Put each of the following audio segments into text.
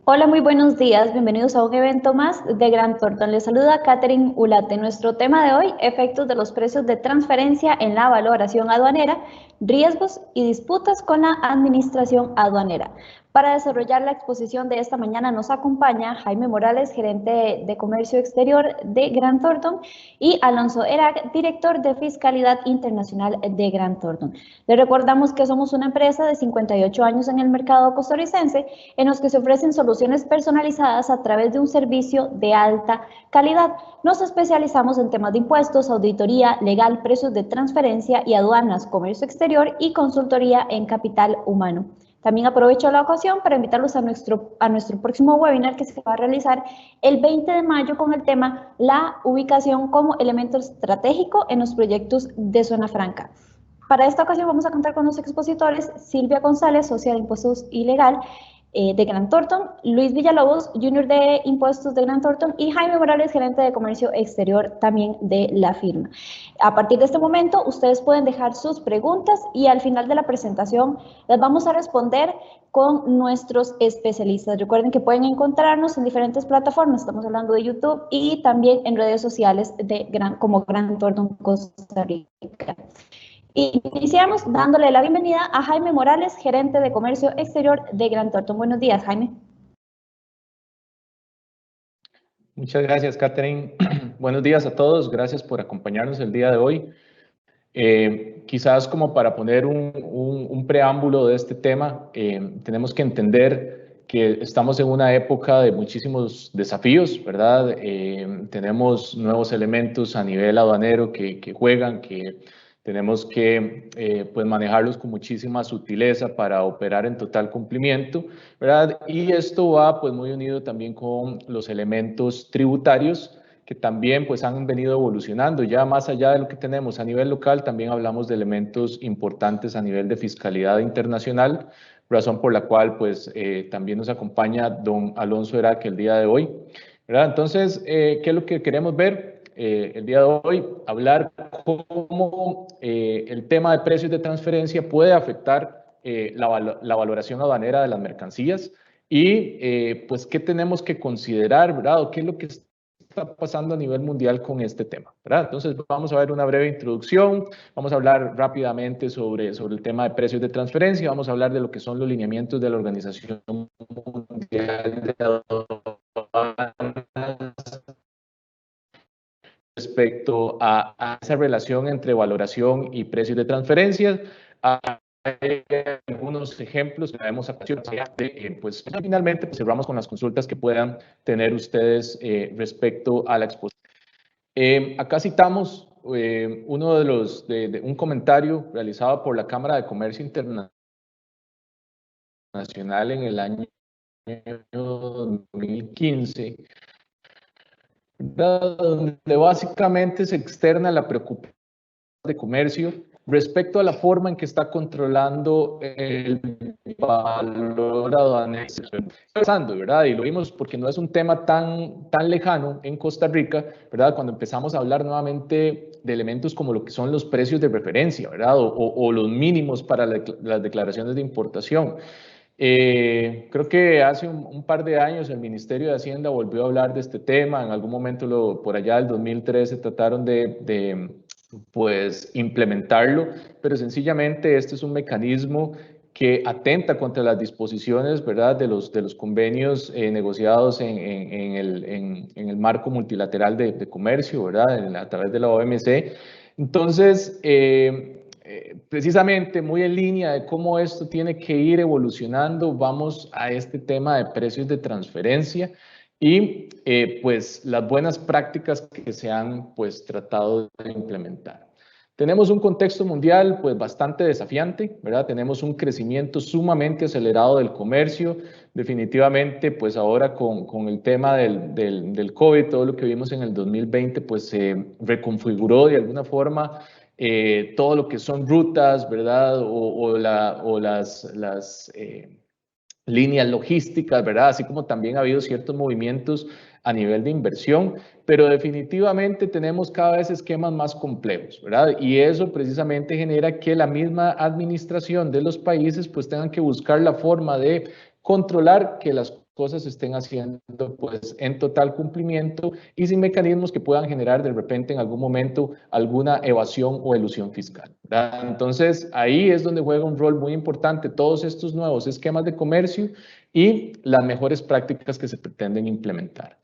Hola, muy buenos días. Bienvenidos a un evento más de Grant Thornton. Les saluda Catherine Ulate. Nuestro tema de hoy, efectos de los precios de transferencia en la valoración aduanera, riesgos y disputas con la administración aduanera. Para desarrollar la exposición de esta mañana nos acompaña Jaime Morales, gerente de Comercio Exterior de Grant Thornton, y Alonso Erac, director de Fiscalidad Internacional de Grant Thornton. Les recordamos que somos una empresa de 58 años en el mercado costarricense en los que se ofrecen soluciones personalizadas a través de un servicio de alta calidad. Nos especializamos en temas de impuestos, auditoría, legal, precios de transferencia y aduanas, comercio exterior y consultoría en capital humano. También aprovecho la ocasión para invitarlos a nuestro próximo webinar que se va a realizar el 20 de mayo con el tema La ubicación como elemento estratégico en los proyectos de zona franca. Para esta ocasión vamos a contar con los expositores Silvia González, socia de Impuestos y Legal de Grant Thornton, Luis Villalobos, Junior de Impuestos de Grant Thornton, y Jaime Morales, gerente de Comercio Exterior también de la firma. A partir de este momento, ustedes pueden dejar sus preguntas y al final de la presentación las vamos a responder con nuestros especialistas. Recuerden que pueden encontrarnos en diferentes plataformas, estamos hablando de YouTube y también en redes sociales como Grant Thornton Costa Rica. Iniciamos dándole la bienvenida a Jaime Morales, gerente de Comercio Exterior de Grant Thornton. Buenos días, Jaime. Muchas gracias, Catherine. Buenos días a todos. Gracias por acompañarnos el día de hoy. Quizás como para poner un preámbulo de este tema, tenemos que entender que estamos en una época de muchísimos desafíos, ¿verdad? Tenemos nuevos elementos a nivel aduanero que juegan, que tenemos que pues manejarlos con muchísima sutileza para operar en total cumplimiento, ¿verdad? Y esto va pues muy unido también con los elementos tributarios que también pues han venido evolucionando. Ya más allá de lo que tenemos a nivel local, también hablamos de elementos importantes a nivel de fiscalidad internacional, razón por la cual pues también nos acompaña don Alonso Erac el día de hoy, ¿verdad? Entonces, ¿qué es lo que queremos ver? El día de hoy, hablar cómo el tema de precios de transferencia puede afectar la valoración aduanera de las mercancías y pues qué tenemos que considerar, ¿verdad? O qué es lo que está pasando a nivel mundial con este tema, ¿verdad? Entonces vamos a ver una breve introducción, vamos a hablar rápidamente sobre el tema de precios de transferencia, vamos a hablar de lo que son los lineamientos de la Organización Mundial de Aduanas respecto a esa relación entre valoración y precios de transferencias. Hay algunos ejemplos que vemos a pues finalmente pues, cerramos con las consultas que puedan tener ustedes respecto a la exposición. Acá citamos uno de un comentario realizado por la Cámara de Comercio Internacional en el año 2015, donde básicamente se externa la preocupación de comercio respecto a la forma en que está controlando el valor aduanero. Empezando, ¿verdad? Y lo vimos porque no es un tema tan lejano en Costa Rica, ¿verdad? Cuando empezamos a hablar nuevamente de elementos como lo que son los precios de referencia, ¿verdad? O los mínimos para las declaraciones de importación. Creo que hace un par de años el Ministerio de Hacienda volvió a hablar de este tema. En algún momento, por allá del 2013, trataron de pues implementarlo, pero sencillamente este es un mecanismo que atenta contra las disposiciones, ¿verdad?, de los convenios negociados en el marco multilateral de comercio, ¿verdad?, a través de la OMC. Entonces, precisamente muy en línea de cómo esto tiene que ir evolucionando, vamos a este tema de precios de transferencia y pues las buenas prácticas que se han pues tratado de implementar. Tenemos un contexto mundial pues bastante desafiante, ¿verdad? Tenemos un crecimiento sumamente acelerado del comercio, definitivamente pues ahora con el tema del COVID, todo lo que vimos en el 2020 pues se reconfiguró de alguna forma todo lo que son rutas, ¿verdad? O las líneas logísticas, ¿verdad? Así como también ha habido ciertos movimientos a nivel de inversión, pero definitivamente tenemos cada vez esquemas más complejos, ¿verdad? Y eso precisamente genera que la misma administración de los países pues tengan que buscar la forma de controlar que las cosas se estén haciendo pues en total cumplimiento y sin mecanismos que puedan generar de repente en algún momento alguna evasión o elusión fiscal, ¿verdad? Entonces ahí es donde juega un rol muy importante todos estos nuevos esquemas de comercio y las mejores prácticas que se pretenden implementar.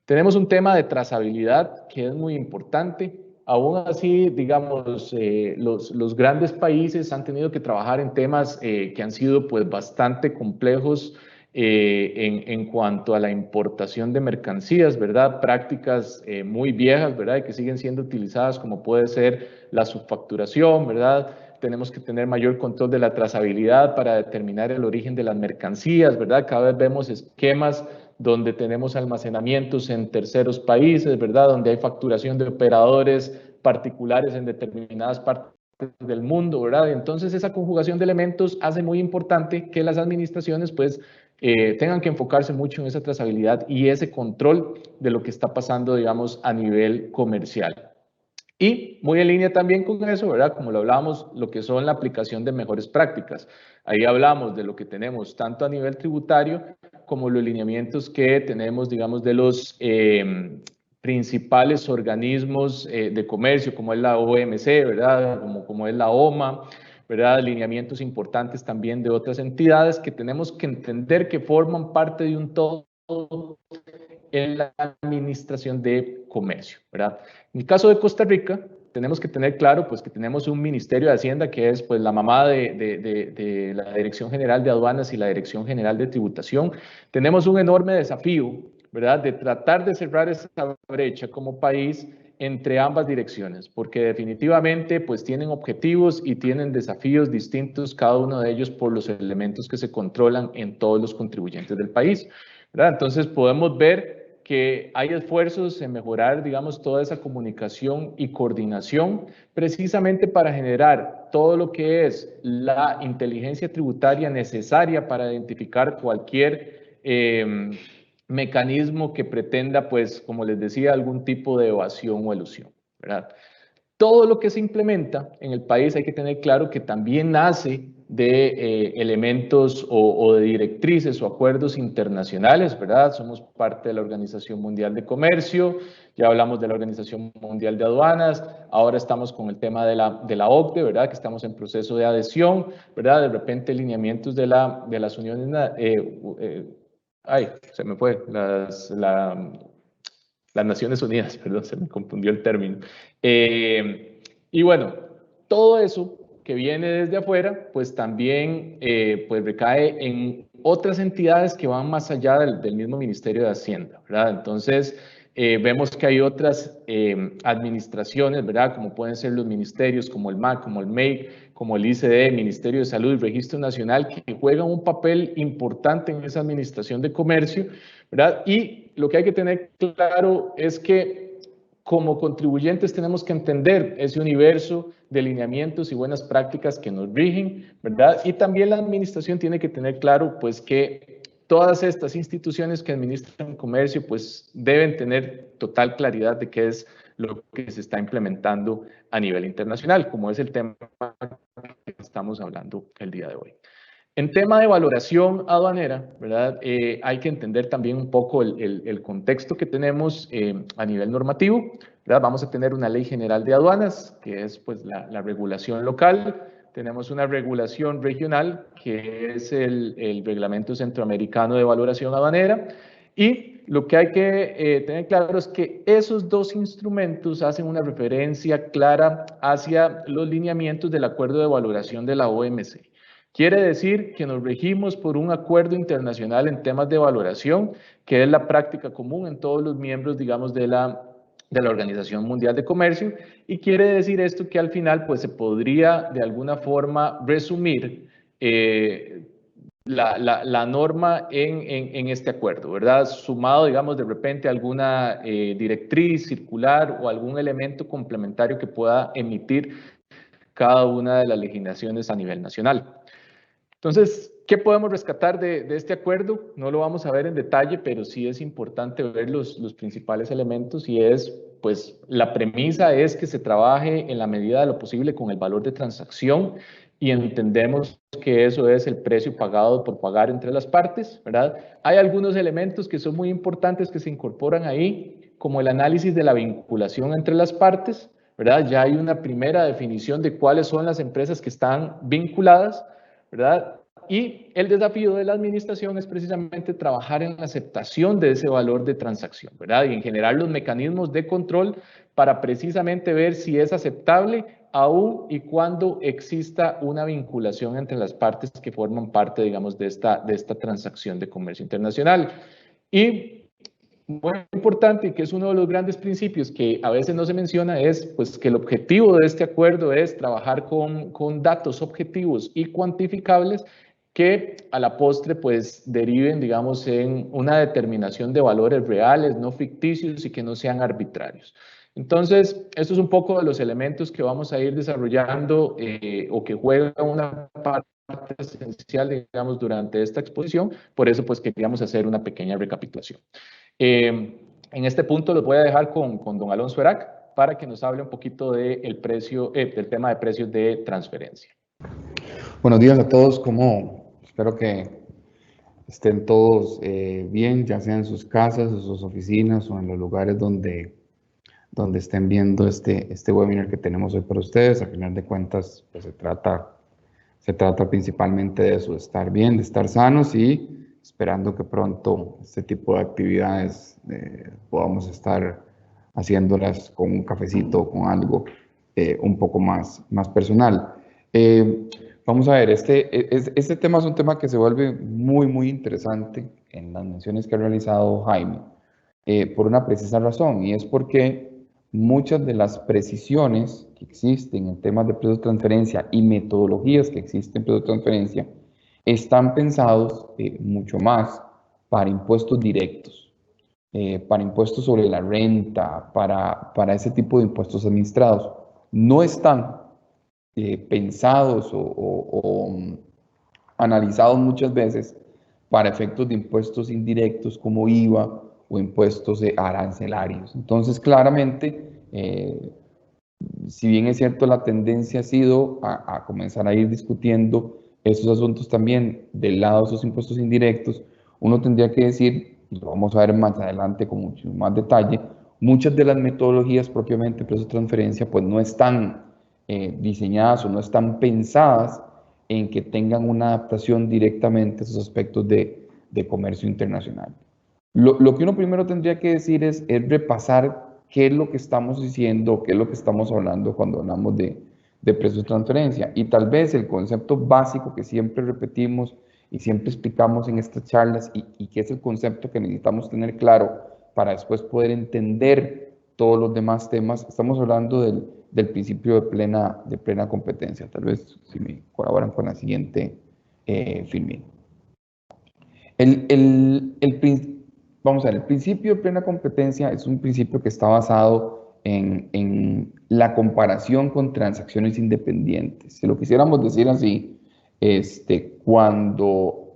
Tenemos un tema de trazabilidad que es muy importante. Aún así, digamos, los grandes países han tenido que trabajar en temas que han sido pues bastante complejos en cuanto a la importación de mercancías, ¿verdad? Prácticas muy viejas, ¿verdad? Y que siguen siendo utilizadas como puede ser la subfacturación, ¿verdad? Tenemos que tener mayor control de la trazabilidad para determinar el origen de las mercancías, ¿verdad? Cada vez vemos esquemas donde tenemos almacenamientos en terceros países, ¿verdad? Donde hay facturación de operadores particulares en determinadas partes del mundo, ¿verdad? Entonces esa conjugación de elementos hace muy importante que las administraciones pues tengan que enfocarse mucho en esa trazabilidad y ese control de lo que está pasando, digamos, a nivel comercial. Y muy en línea también con eso, ¿verdad? Como lo hablábamos, lo que son la aplicación de mejores prácticas. Ahí hablamos de lo que tenemos tanto a nivel tributario como los lineamientos que tenemos, digamos, de los principales organismos de comercio, como es la OMC, ¿verdad? Como es la OMA, ¿verdad? Lineamientos importantes también de otras entidades que tenemos que entender que forman parte de un todo en la administración de comercio, ¿verdad? En el caso de Costa Rica, tenemos que tener claro pues que tenemos un Ministerio de Hacienda que es pues la mamá de la Dirección General de Aduanas y la Dirección General de Tributación. Tenemos un enorme desafío, ¿verdad? De tratar de cerrar esa brecha como país entre ambas direcciones, porque definitivamente pues tienen objetivos y tienen desafíos distintos cada uno de ellos por los elementos que se controlan en todos los contribuyentes del país, ¿verdad? Entonces podemos ver que hay esfuerzos en mejorar, digamos, toda esa comunicación y coordinación precisamente para generar todo lo que es la inteligencia tributaria necesaria para identificar cualquier mecanismo que pretenda, pues, como les decía, algún tipo de evasión o elusión, ¿verdad? Todo lo que se implementa en el país hay que tener claro que también nace de elementos o de directrices o acuerdos internacionales, ¿verdad? Somos parte de la Organización Mundial de Comercio, ya hablamos de la Organización Mundial de Aduanas, ahora estamos con el tema de la OCDE, ¿verdad? Que estamos en proceso de adhesión, ¿verdad? De repente lineamientos de las uniones, se me fue, las Naciones Unidas, perdón, se me confundió el término. Y bueno, todo eso que viene desde afuera, pues también pues recae en otras entidades que van más allá del mismo Ministerio de Hacienda, ¿verdad? Entonces, vemos que hay otras administraciones, ¿verdad? Como pueden ser los ministerios, como el MAC, como el MEIC, como el ICD, Ministerio de Salud y Registro Nacional, que juegan un papel importante en esa administración de comercio, ¿verdad? Y lo que hay que tener claro es que como contribuyentes tenemos que entender ese universo de lineamientos y buenas prácticas que nos rigen, ¿verdad? Y también la administración tiene que tener claro, pues, que todas estas instituciones que administran comercio, pues, deben tener total claridad de qué es lo que se está implementando a nivel internacional, como es el tema que estamos hablando el día de hoy. En tema de valoración aduanera, ¿verdad? Hay que entender también un poco el contexto que tenemos a nivel normativo, ¿verdad? Vamos a tener una ley general de aduanas, que es pues la regulación local. Tenemos una regulación regional, que es el Reglamento Centroamericano de Valoración Aduanera. Y lo que hay que tener claro es que esos dos instrumentos hacen una referencia clara hacia los lineamientos del Acuerdo de Valoración de la OMC. Quiere decir que nos regimos por un acuerdo internacional en temas de valoración, que es la práctica común en todos los miembros, digamos, de la Organización Mundial de Comercio, y quiere decir esto que al final, pues, se podría de alguna forma resumir la norma en este acuerdo, ¿verdad? Sumado, digamos, de repente alguna directriz circular o algún elemento complementario que pueda emitir cada una de las legislaciones a nivel nacional. Entonces, ¿qué podemos rescatar de este acuerdo? No lo vamos a ver en detalle, pero sí es importante ver los principales elementos y es pues la premisa es que se trabaje en la medida de lo posible con el valor de transacción y entendemos que eso es el precio pagado por pagar entre las partes, ¿verdad? Hay algunos elementos que son muy importantes que se incorporan ahí, como el análisis de la vinculación entre las partes, ¿verdad? Ya hay una primera definición de cuáles son las empresas que están vinculadas, ¿verdad? Y el desafío de la administración es precisamente trabajar en la aceptación de ese valor de transacción, ¿verdad? Y en generar los mecanismos de control para precisamente ver si es aceptable aún y cuando exista una vinculación entre las partes que forman parte, digamos, de esta transacción de comercio internacional. Y muy importante, y que es uno de los grandes principios que a veces no se menciona, es pues, que el objetivo de este acuerdo es trabajar con datos objetivos y cuantificables que a la postre pues deriven, digamos, en una determinación de valores reales, no ficticios y que no sean arbitrarios. Entonces, esto es un poco de los elementos que vamos a ir desarrollando o que juegan una parte esencial, digamos, durante esta exposición. Por eso, pues, queríamos hacer una pequeña recapitulación. En este punto los voy a dejar con don Alonso Erac para que nos hable un poquito del tema de precios de transferencia. Buenos días a todos, espero que estén todos bien, ya sea en sus casas, en sus oficinas o en los lugares donde estén viendo este webinar que tenemos hoy para ustedes. A final de cuentas, pues se trata principalmente de eso, de estar bien, de estar sanos y esperando que pronto este tipo de actividades podamos estar haciéndolas con un cafecito o con algo un poco más personal. Vamos a ver, este tema es un tema que se vuelve muy interesante en las menciones que ha realizado Jaime, por una precisa razón, y es porque muchas de las precisiones que existen en temas de precios de transferencia y metodologías que existen en precios de transferencia están pensados mucho más para impuestos directos, para impuestos sobre la renta, para ese tipo de impuestos administrados. No están pensados o analizados muchas veces para efectos de impuestos indirectos como IVA o impuestos arancelarios. Entonces, claramente, si bien es cierto, la tendencia ha sido a comenzar a ir discutiendo esos asuntos también del lado de esos impuestos indirectos, uno tendría que decir, y lo vamos a ver más adelante con mucho más detalle, muchas de las metodologías propiamente de precios de transferencia pues no están diseñadas o no están pensadas en que tengan una adaptación directamente a esos aspectos de comercio internacional. Lo que uno primero tendría que decir es repasar qué es lo que estamos diciendo, qué es lo que estamos hablando cuando hablamos de precios de transferencia. Y tal vez el concepto básico que siempre repetimos y siempre explicamos en estas charlas y que es el concepto que necesitamos tener claro para después poder entender todos los demás temas, estamos hablando del principio de plena competencia. Tal vez si me colaboran con la siguiente filmín. Vamos a ver, el principio de plena competencia es un principio que está basado en la comparación con transacciones independientes. Si lo quisiéramos decir así, cuando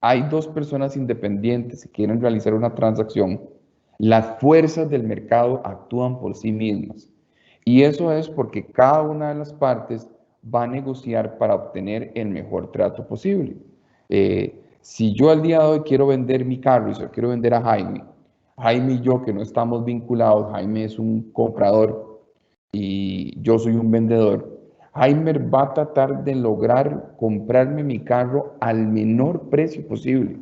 hay dos personas independientes que quieren realizar una transacción, las fuerzas del mercado actúan por sí mismas. Y eso es porque cada una de las partes va a negociar para obtener el mejor trato posible. Si yo al día de hoy quiero vender mi carro y se lo quiero vender a Jaime y yo que no estamos vinculados, Jaime es un comprador y yo soy un vendedor, Jaime va a tratar de lograr comprarme mi carro al menor precio posible,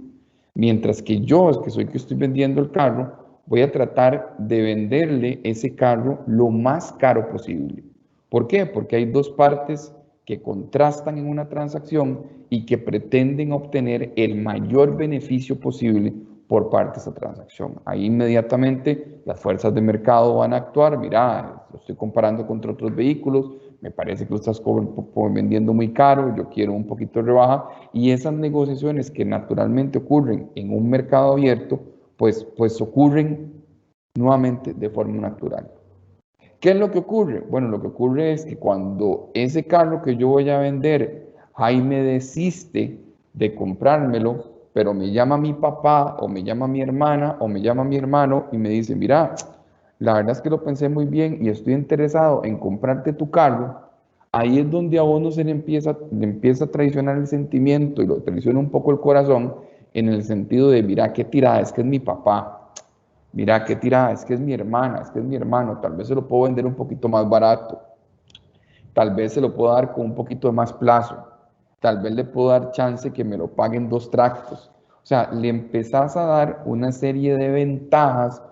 mientras que yo, que soy que estoy vendiendo el carro, voy a tratar de venderle ese carro lo más caro posible. ¿Por qué? Porque hay dos partes que contrastan en una transacción y que pretenden obtener el mayor beneficio posible por parte de esa transacción. Ahí inmediatamente las fuerzas de mercado van a actuar, mira, lo estoy comparando contra otros vehículos, me parece que lo estás vendiendo muy caro, yo quiero un poquito de rebaja, y esas negociaciones que naturalmente ocurren en un mercado abierto, pues ocurren nuevamente de forma natural. ¿Qué es lo que ocurre? Bueno, lo que ocurre es que cuando ese carro que yo voy a vender, Jaime desiste de comprármelo, pero me llama mi papá o me llama mi hermana o me llama mi hermano y me dice, mira, la verdad es que lo pensé muy bien y estoy interesado en comprarte tu carro, ahí es donde a uno le empieza a traicionar el sentimiento y lo traiciona un poco el corazón en el sentido de, mira qué tirada, es que es mi papá, mira qué tirada, es que es mi hermana, es que es mi hermano, tal vez se lo puedo vender un poquito más barato, tal vez se lo puedo dar con un poquito de más plazo, tal vez le puedo dar chance que me lo paguen 2 tractos. O sea, le empezás a dar una serie de ventajas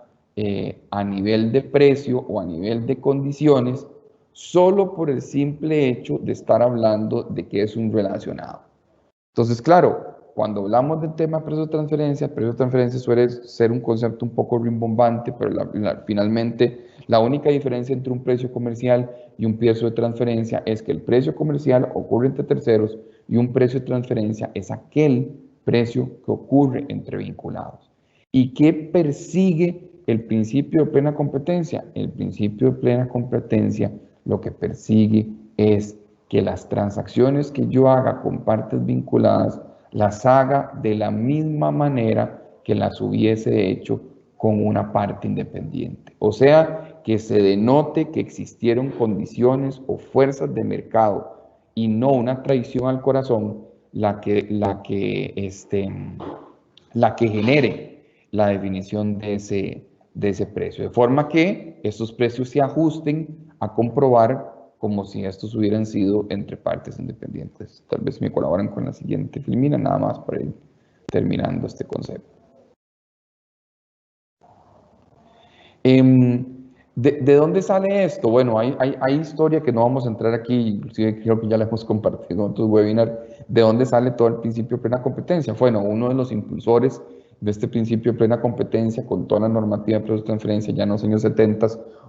a nivel de precio o a nivel de condiciones solo por el simple hecho de estar hablando de que es un relacionado. Entonces, claro, cuando hablamos del tema precio de transferencia suele ser un concepto un poco rimbombante, pero finalmente la única diferencia entre un precio comercial y un precio de transferencia es que el precio comercial ocurre entre terceros y un precio de transferencia es aquel precio que ocurre entre vinculados. ¿Y qué persigue el principio de plena competencia? El principio de plena competencia lo que persigue es que las transacciones que yo haga con partes vinculadas las haga de la misma manera que las hubiese hecho con una parte independiente. O sea, que se denote que existieron condiciones o fuerzas de mercado y no una traición al corazón la que genere la definición de ese precio. De forma que estos precios se ajusten a comprobar como si estos hubieran sido entre partes independientes. Tal vez me colaboran con la siguiente filmina, nada más para ir terminando este concepto. ¿De dónde sale esto? Bueno, hay historia que no vamos a entrar aquí, inclusive creo que ya la hemos compartido en otros webinars, de dónde sale todo el principio de plena competencia. Bueno, uno de los impulsores de este principio de plena competencia con toda la normativa de precios de transferencia ya en los años 70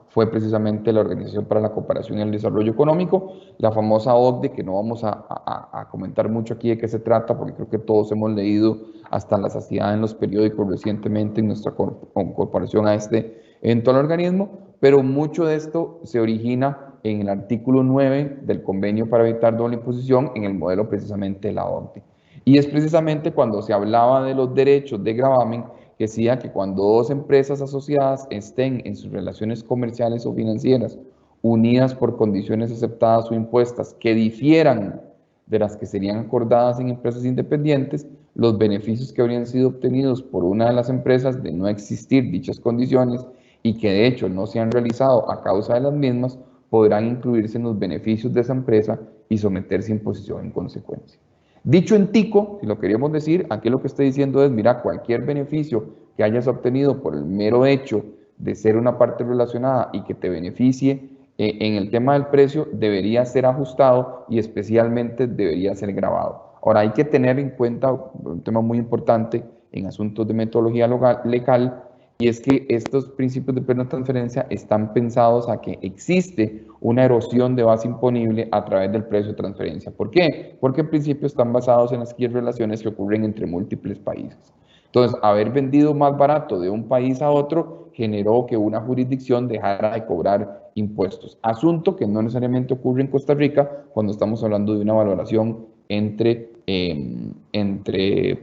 fue precisamente la Organización para la Cooperación y el Desarrollo Económico, la famosa OCDE, que no vamos a comentar mucho aquí de qué se trata, porque creo que todos hemos leído hasta la saciedad en los periódicos recientemente en nuestra corporación a este eventual organismo, pero mucho de esto se origina en el artículo 9 del Convenio para evitar doble imposición en el modelo precisamente de la OCDE. Y es precisamente cuando se hablaba de los derechos de gravamen que decía que cuando dos empresas asociadas estén en sus relaciones comerciales o financieras unidas por condiciones aceptadas o impuestas que difieran de las que serían acordadas en empresas independientes, los beneficios que habrían sido obtenidos por una de las empresas de no existir dichas condiciones y que de hecho no se han realizado a causa de las mismas, podrán incluirse en los beneficios de esa empresa y someterse a imposición en consecuencia. Dicho en tico, si lo queríamos decir, aquí lo que estoy diciendo es, mira, cualquier beneficio que hayas obtenido por el mero hecho de ser una parte relacionada y que te beneficie en el tema del precio, debería ser ajustado y especialmente debería ser grabado. Ahora, hay que tener en cuenta un tema muy importante en asuntos de metodología legal, y es que estos principios de plena transferencia están pensados a que existe una erosión de base imponible a través del precio de transferencia. ¿Por qué? Porque en principio están basados en las relaciones que ocurren entre múltiples países. Entonces, haber vendido más barato de un país a otro generó que una jurisdicción dejara de cobrar impuestos. Asunto que no necesariamente ocurre en Costa Rica cuando estamos hablando de una valoración entre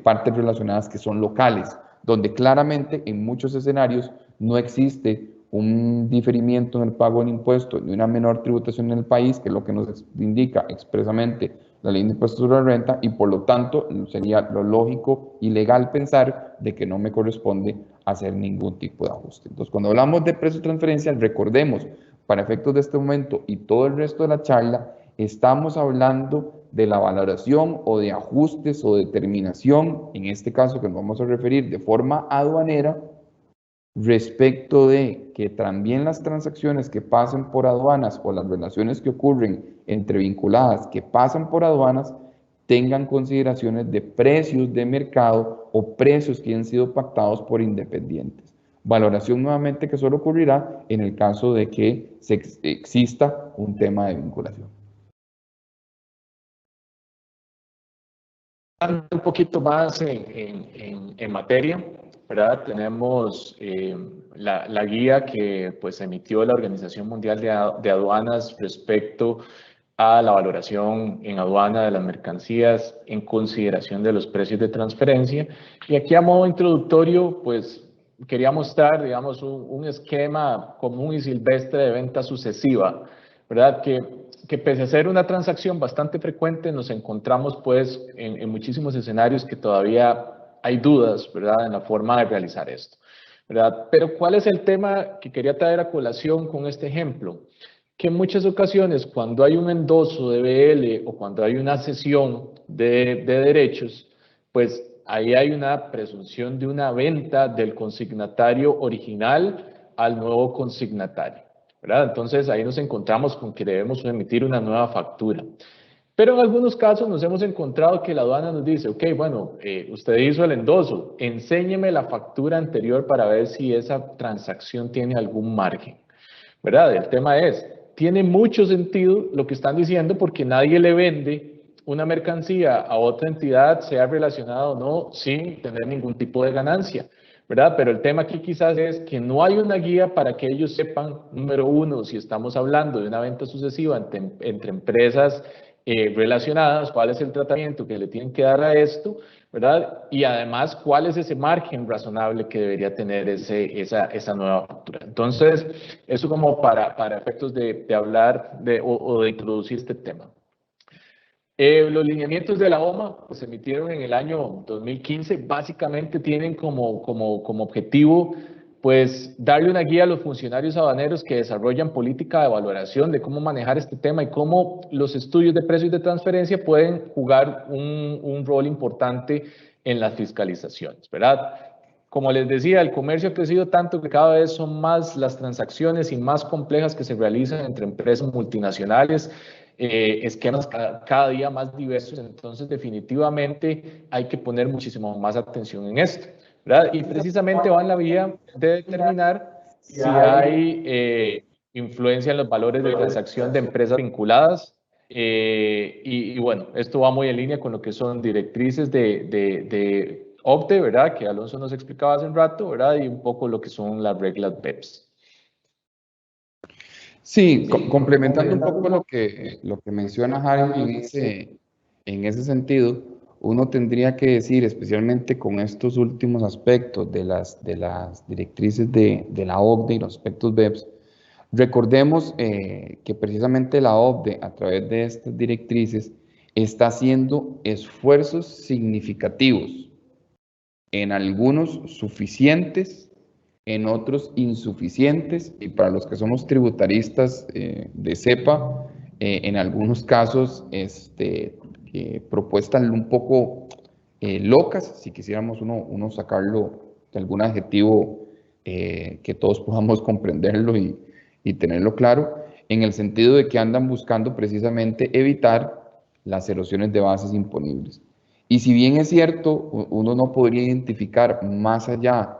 partes relacionadas que son locales, donde claramente en muchos escenarios no existe un diferimiento en el pago del impuesto ni una menor tributación en el país, que es lo que nos indica expresamente la ley de impuestos sobre la renta, y por lo tanto sería lo lógico y legal pensar de que no me corresponde hacer ningún tipo de ajuste. Entonces, cuando hablamos de precio de transferencia, recordemos, para efectos de este momento y todo el resto de la charla, estamos hablando de la valoración o de ajustes o determinación, en este caso que nos vamos a referir de forma aduanera, respecto de que también las transacciones que pasen por aduanas o las relaciones que ocurren entre vinculadas que pasan por aduanas tengan consideraciones de precios de mercado o precios que han sido pactados por independientes. Valoración nuevamente que solo ocurrirá en el caso de que exista un tema de vinculación. Un poquito más en materia, ¿verdad? Tenemos la guía que pues emitió la Organización Mundial de Aduanas respecto a la valoración en aduana de las mercancías en consideración de los precios de transferencia. Y aquí a modo introductorio, pues quería mostrar, digamos, un esquema común y silvestre de venta sucesiva, ¿verdad? Que pese a ser una transacción bastante frecuente, nos encontramos pues en muchísimos escenarios que todavía hay dudas, ¿verdad?, en la forma de realizar esto, ¿verdad? Pero ¿cuál es el tema que quería traer a colación con este ejemplo? Que en muchas ocasiones cuando hay un endoso de BL o cuando hay una cesión de derechos, pues ahí hay una presunción de una venta del consignatario original al nuevo consignatario, ¿verdad? Entonces ahí nos encontramos con que debemos emitir una nueva factura. Pero en algunos casos nos hemos encontrado que la aduana nos dice, ok, bueno, usted hizo el endoso, enséñeme la factura anterior para ver si esa transacción tiene algún margen, ¿verdad? El tema es, tiene mucho sentido lo que están diciendo porque nadie le vende una mercancía a otra entidad, sea relacionada o no, sin tener ningún tipo de ganancia, ¿verdad? Pero el tema aquí quizás es que no hay una guía para que ellos sepan, número uno, si estamos hablando de una venta sucesiva entre empresas relacionadas, cuál es el tratamiento que le tienen que dar a esto, ¿verdad? Y además, ¿cuál es ese margen razonable que debería tener esa nueva factura? Entonces, eso como para efectos de hablar o de introducir este tema. Los lineamientos de la OMA pues, se emitieron en el año 2015, básicamente tienen como objetivo pues darle una guía a los funcionarios aduaneros que desarrollan política de valoración de cómo manejar este tema y cómo los estudios de precios de transferencia pueden jugar un rol importante en las fiscalizaciones, ¿verdad? Como les decía, el comercio ha crecido tanto que cada vez son más las transacciones y más complejas que se realizan entre empresas multinacionales, esquemas cada día más diversos, entonces definitivamente hay que poner muchísimo más atención en esto, ¿verdad? Y precisamente va en la vía de determinar si hay influencia en los valores de transacción de empresas vinculadas, y bueno, esto va muy en línea con lo que son directrices de OCDE, ¿verdad? Que Alonso nos explicaba hace un rato, ¿verdad? Y un poco lo que son las reglas BEPS. Sí, complementando un poco lo que menciona Harry en ese sentido, uno tendría que decir, especialmente con estos últimos aspectos de las directrices de la OCDE y los aspectos BEPS, recordemos que precisamente la OCDE, a través de estas directrices, está haciendo esfuerzos significativos, en algunos suficientes, en otros insuficientes, y para los que somos tributaristas de CEPA, en algunos casos propuestas un poco locas, si quisiéramos uno sacarlo de algún adjetivo que todos podamos comprenderlo y tenerlo claro, en el sentido de que andan buscando precisamente evitar las erosiones de bases imponibles. Y si bien es cierto, uno no podría identificar más allá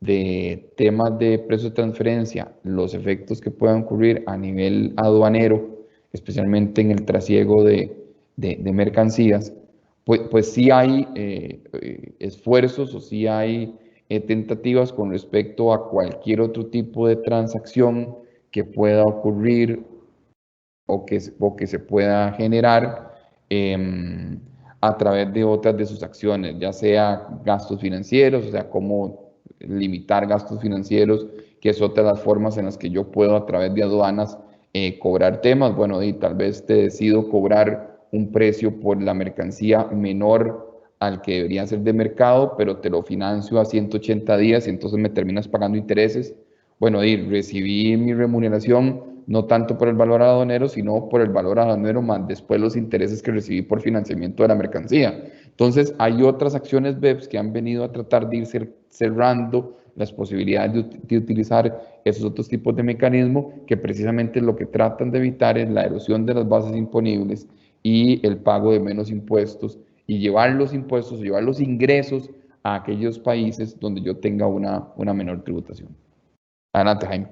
de temas de precio de transferencia los efectos que puedan ocurrir a nivel aduanero, especialmente en el trasiego de mercancías, pues sí hay esfuerzos o sí hay tentativas con respecto a cualquier otro tipo de transacción que pueda ocurrir o que se pueda generar a través de otras de sus acciones, ya sea gastos financieros, o sea, cómo limitar gastos financieros, que es otra de las formas en las que yo puedo a través de aduanas cobrar temas. Bueno, y tal vez te decido cobrar un precio por la mercancía menor al que debería ser de mercado, pero te lo financio a 180 días y entonces me terminas pagando intereses. Bueno, y recibí mi remuneración no tanto por el valor aduanero, sino por el valor aduanero más después los intereses que recibí por financiamiento de la mercancía. Entonces, hay otras acciones BEPS que han venido a tratar de ir cerrando las posibilidades de utilizar esos otros tipos de mecanismos que precisamente lo que tratan de evitar es la erosión de las bases imponibles y el pago de menos impuestos y llevar los impuestos, llevar los ingresos a aquellos países donde yo tenga una menor tributación. Adelante, Jaime.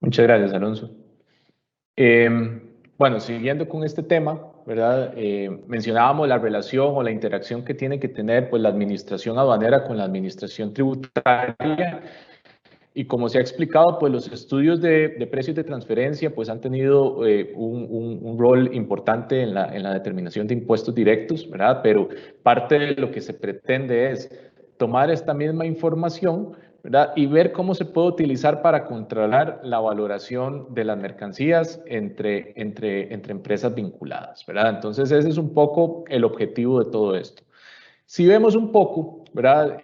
Muchas gracias, Alonso. Bueno, siguiendo con este tema, ¿verdad? Mencionábamos la relación o la interacción que tiene que tener pues, la administración aduanera con la administración tributaria. Y como se ha explicado, pues los estudios de precios de transferencia pues han tenido un rol importante en la determinación de impuestos directos, ¿verdad? Pero parte de lo que se pretende es tomar esta misma información, ¿verdad? Y ver cómo se puede utilizar para controlar la valoración de las mercancías entre empresas vinculadas, ¿verdad? Entonces ese es un poco el objetivo de todo esto. Si vemos un poco, ¿verdad?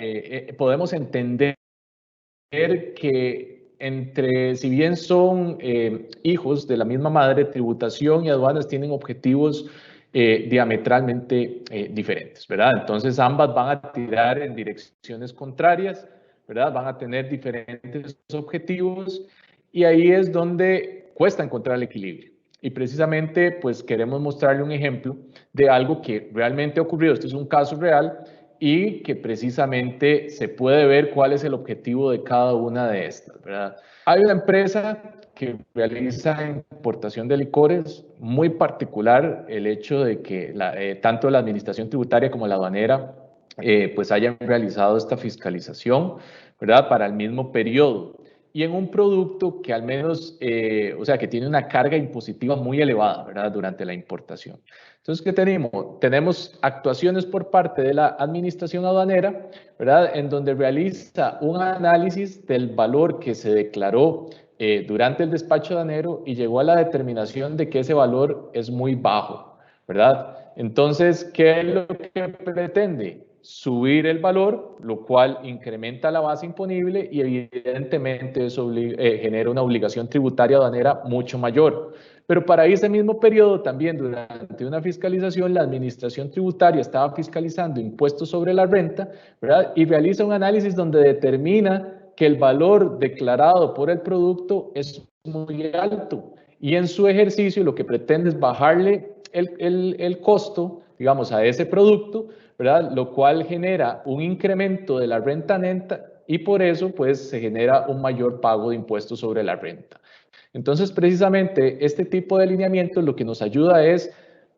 Podemos entender que si bien son hijos de la misma madre, tributación y aduanas tienen objetivos diametralmente diferentes, ¿verdad? Entonces ambas van a tirar en direcciones contrarias, ¿verdad? Van a tener diferentes objetivos y ahí es donde cuesta encontrar el equilibrio. Y precisamente pues queremos mostrarle un ejemplo de algo que realmente ha ocurrido. Este es un caso real y que precisamente se puede ver cuál es el objetivo de cada una de estas, ¿verdad? Hay una empresa que realiza importación de licores, muy particular el hecho de que tanto la administración tributaria como la aduanera pues hayan realizado esta fiscalización, ¿verdad? Para el mismo periodo. Y en un producto que al menos, o sea, que tiene una carga impositiva muy elevada, ¿verdad? Durante la importación. Entonces, ¿qué tenemos? Tenemos actuaciones por parte de la administración aduanera, ¿verdad? En donde realiza un análisis del valor que se declaró durante el despacho aduanero y llegó a la determinación de que ese valor es muy bajo, ¿verdad? Entonces, ¿qué es lo que pretende? Subir el valor, lo cual incrementa la base imponible y evidentemente eso genera una obligación tributaria aduanera mucho mayor. Pero para ese mismo periodo también durante una fiscalización la administración tributaria estaba fiscalizando impuestos sobre la renta, ¿verdad? Y realiza un análisis donde determina que el valor declarado por el producto es muy alto y en su ejercicio lo que pretende es bajarle el costo, digamos, a ese producto, ¿verdad? Lo cual genera un incremento de la renta neta y por eso pues se genera un mayor pago de impuestos sobre la renta. Entonces, precisamente, este tipo de alineamientos lo que nos ayuda es,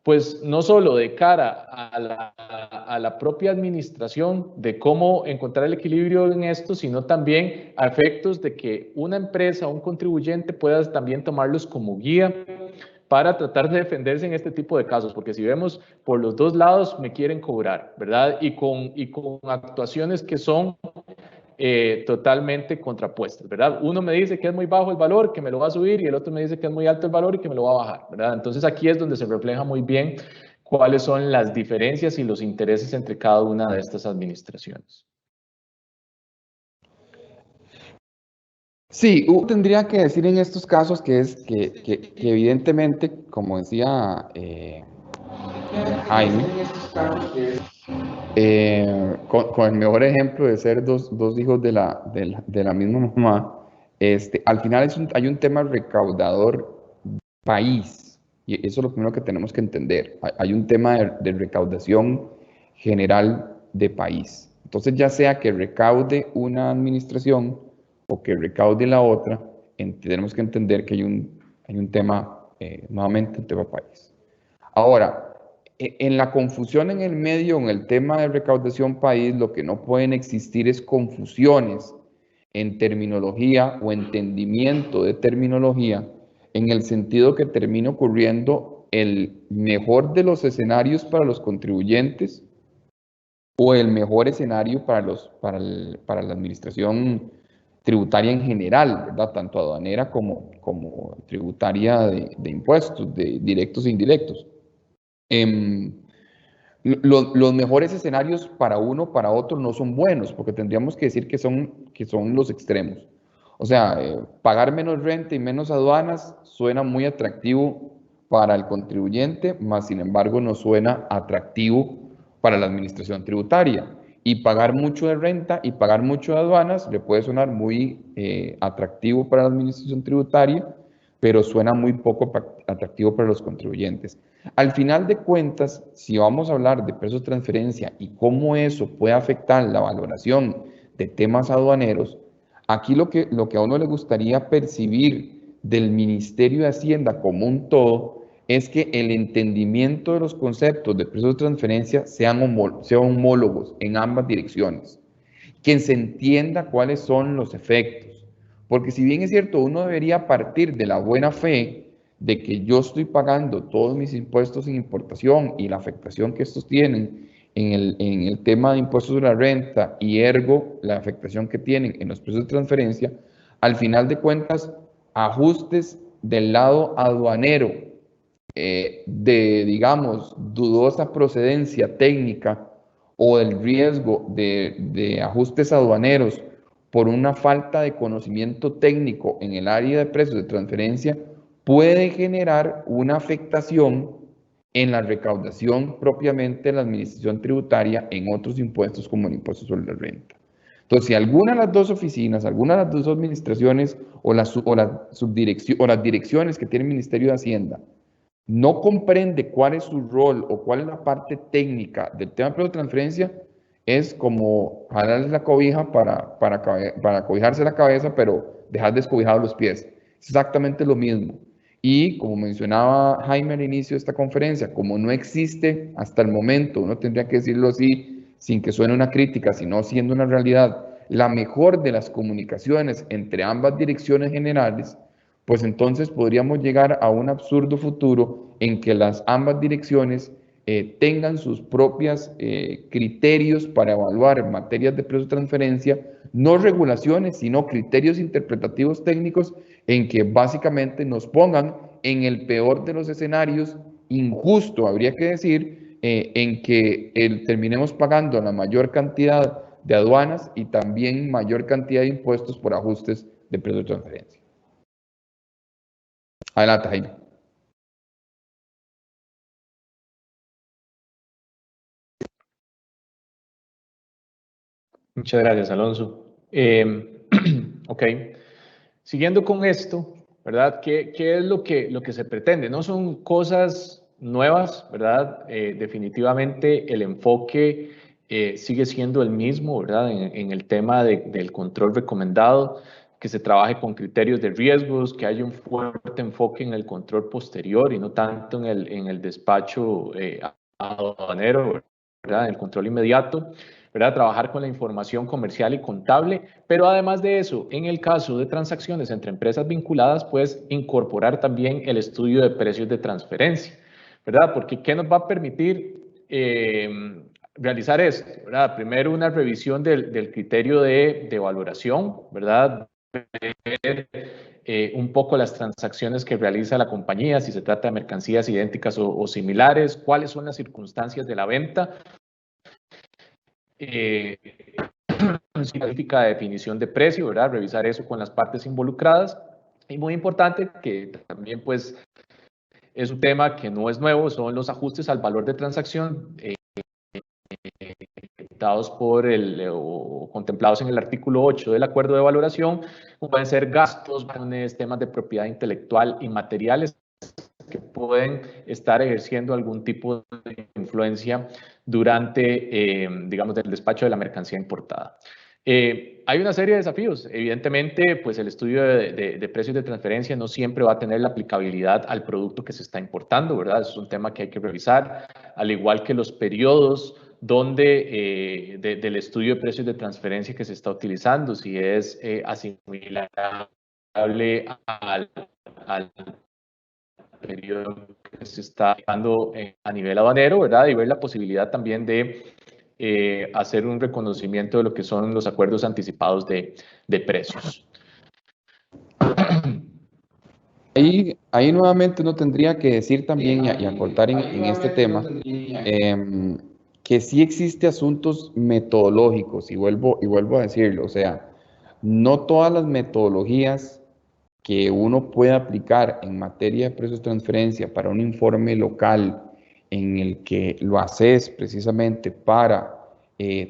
pues, no solo de cara a la propia administración de cómo encontrar el equilibrio en esto, sino también a efectos de que una empresa o un contribuyente pueda también tomarlos como guía para tratar de defenderse en este tipo de casos, porque si vemos por los dos lados me quieren cobrar, ¿verdad? Y con actuaciones que son totalmente contrapuestas, ¿verdad? Uno me dice que es muy bajo el valor, que me lo va a subir, y el otro me dice que es muy alto el valor y que me lo va a bajar, ¿verdad? Entonces aquí es donde se refleja muy bien cuáles son las diferencias y los intereses entre cada una de estas administraciones. Sí, tendría que decir en estos casos que es que evidentemente, como decía Jaime, con el mejor ejemplo de ser dos hijos de la misma mamá, al final hay un tema recaudador país, y eso es lo primero que tenemos que entender. Hay un tema de recaudación general de país. Entonces, ya sea que recaude una administración o que recaude la otra, tenemos que entender que hay un tema, nuevamente, un tema país. Ahora, en la confusión en el medio, en el tema de recaudación país, lo que no pueden existir es confusiones en terminología o entendimiento de terminología, en el sentido que termine ocurriendo el mejor de los escenarios para los contribuyentes o el mejor escenario para la administración tributaria en general, ¿verdad? Tanto aduanera como tributaria de impuestos, de directos e indirectos. Los mejores escenarios para uno, para otro, no son buenos, porque tendríamos que decir que son los extremos. O sea, pagar menos renta y menos aduanas suena muy atractivo para el contribuyente, mas sin embargo no suena atractivo para la administración tributaria. Y pagar mucho de renta y pagar mucho de aduanas le puede sonar muy atractivo para la administración tributaria, pero suena muy poco atractivo para los contribuyentes. Al final de cuentas, si vamos a hablar de precios de transferencia y cómo eso puede afectar la valoración de temas aduaneros, aquí lo que a uno le gustaría percibir del Ministerio de Hacienda como un todo es que el entendimiento de los conceptos de precios de transferencia sean homólogos en ambas direcciones, que se entienda cuáles son los efectos. Porque si bien es cierto, uno debería partir de la buena fe de que yo estoy pagando todos mis impuestos en importación y la afectación que estos tienen en el tema de impuestos de la renta y ergo la afectación que tienen en los precios de transferencia, al final de cuentas, ajustes del lado aduanero de, digamos, dudosa procedencia técnica o del riesgo de ajustes aduaneros por una falta de conocimiento técnico en el área de precios de transferencia, puede generar una afectación en la recaudación propiamente de la administración tributaria en otros impuestos como el impuesto sobre la renta. Entonces, si alguna de las dos oficinas, alguna de las dos administraciones o las direcciones que tiene el Ministerio de Hacienda no comprende cuál es su rol o cuál es la parte técnica del tema de transferencia, es como jalarle la cobija para cobijarse la cabeza, pero dejar descobijados los pies. Es exactamente lo mismo. Y como mencionaba Jaime al inicio de esta conferencia, como no existe hasta el momento, uno tendría que decirlo así, sin que suene una crítica, sino siendo una realidad, la mejor de las comunicaciones entre ambas direcciones generales, pues entonces podríamos llegar a un absurdo futuro en que las ambas direcciones tengan sus propios criterios para evaluar materias de precio de transferencia, no regulaciones, sino criterios interpretativos técnicos en que básicamente nos pongan en el peor de los escenarios, injusto, habría que decir, en que terminemos pagando la mayor cantidad de aduanas y también mayor cantidad de impuestos por ajustes de precio de transferencia. Adelante, Jaime. Muchas gracias, Alonso. Ok, siguiendo con esto, ¿verdad? ¿Qué es lo que se pretende? No son cosas nuevas, ¿verdad? Definitivamente el enfoque sigue siendo el mismo, ¿verdad? En el tema del control recomendado, que se trabaje con criterios de riesgos, que haya un fuerte enfoque en el control posterior y no tanto en el despacho aduanero, ¿verdad? El control inmediato, ¿verdad? Trabajar con la información comercial y contable, pero además de eso, en el caso de transacciones entre empresas vinculadas, pues incorporar también el estudio de precios de transferencia, ¿verdad? Porque ¿qué nos va a permitir realizar esto? ¿Verdad? Primero, una revisión del criterio de valoración, ¿verdad? Ver un poco las transacciones que realiza la compañía, si se trata de mercancías idénticas o similares, cuáles son las circunstancias de la venta, científica de definición de precio, ¿verdad? Revisar eso con las partes involucradas. Y muy importante, que también pues es un tema que no es nuevo, son los ajustes al valor de transacción dados por o contemplados en el artículo 8 del acuerdo de valoración, como pueden ser gastos, temas de propiedad intelectual y materiales que pueden estar ejerciendo algún tipo de influencia durante, digamos, el despacho de la mercancía importada. Hay una serie de desafíos. Evidentemente, pues el estudio de precios de transferencia no siempre va a tener la aplicabilidad al producto que se está importando, ¿verdad? Es un tema que hay que revisar, al igual que los periodos donde del estudio de precios de transferencia que se está utilizando, si es asimilable al periodo que se está dando a nivel aduanero, ¿verdad? Y ver la posibilidad también de hacer un reconocimiento de lo que son los acuerdos anticipados de precios. Ahí nuevamente uno tendría que decir también y acortar en este tema que sí existe asuntos metodológicos y vuelvo a decirlo, o sea, no todas las metodologías que uno puede aplicar en materia de precios de transferencia para un informe local en el que lo haces precisamente para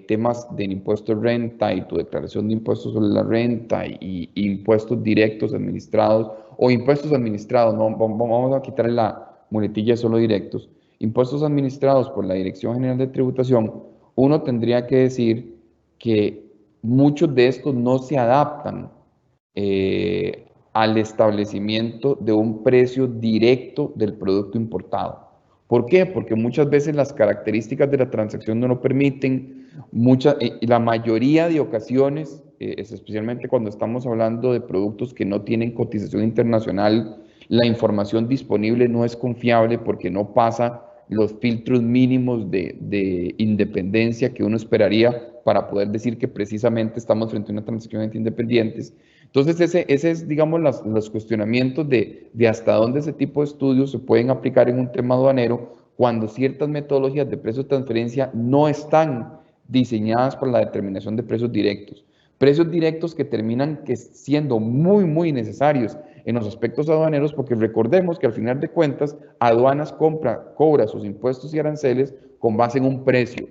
temas del impuesto de renta y tu declaración de impuestos sobre la renta y impuestos directos administrados o impuestos administrados, no, vamos a quitarle la muletilla solo directos, impuestos administrados por la Dirección General de Tributación, uno tendría que decir que muchos de estos no se adaptan al establecimiento de un precio directo del producto importado. ¿Por qué? Porque muchas veces las características de la transacción no lo permiten la mayoría de ocasiones, especialmente cuando estamos hablando de productos que no tienen cotización internacional, la información disponible no es confiable porque no pasa los filtros mínimos de independencia que uno esperaría para poder decir que precisamente estamos frente a una transacción entre independientes. Entonces, ese es, digamos, los cuestionamientos de hasta dónde ese tipo de estudios se pueden aplicar en un tema aduanero cuando ciertas metodologías de precios de transferencia no están diseñadas para la determinación de precios directos. Precios directos que terminan siendo muy, muy necesarios en los aspectos aduaneros, porque recordemos que al final de cuentas, aduanas cobra sus impuestos y aranceles con base en un precio,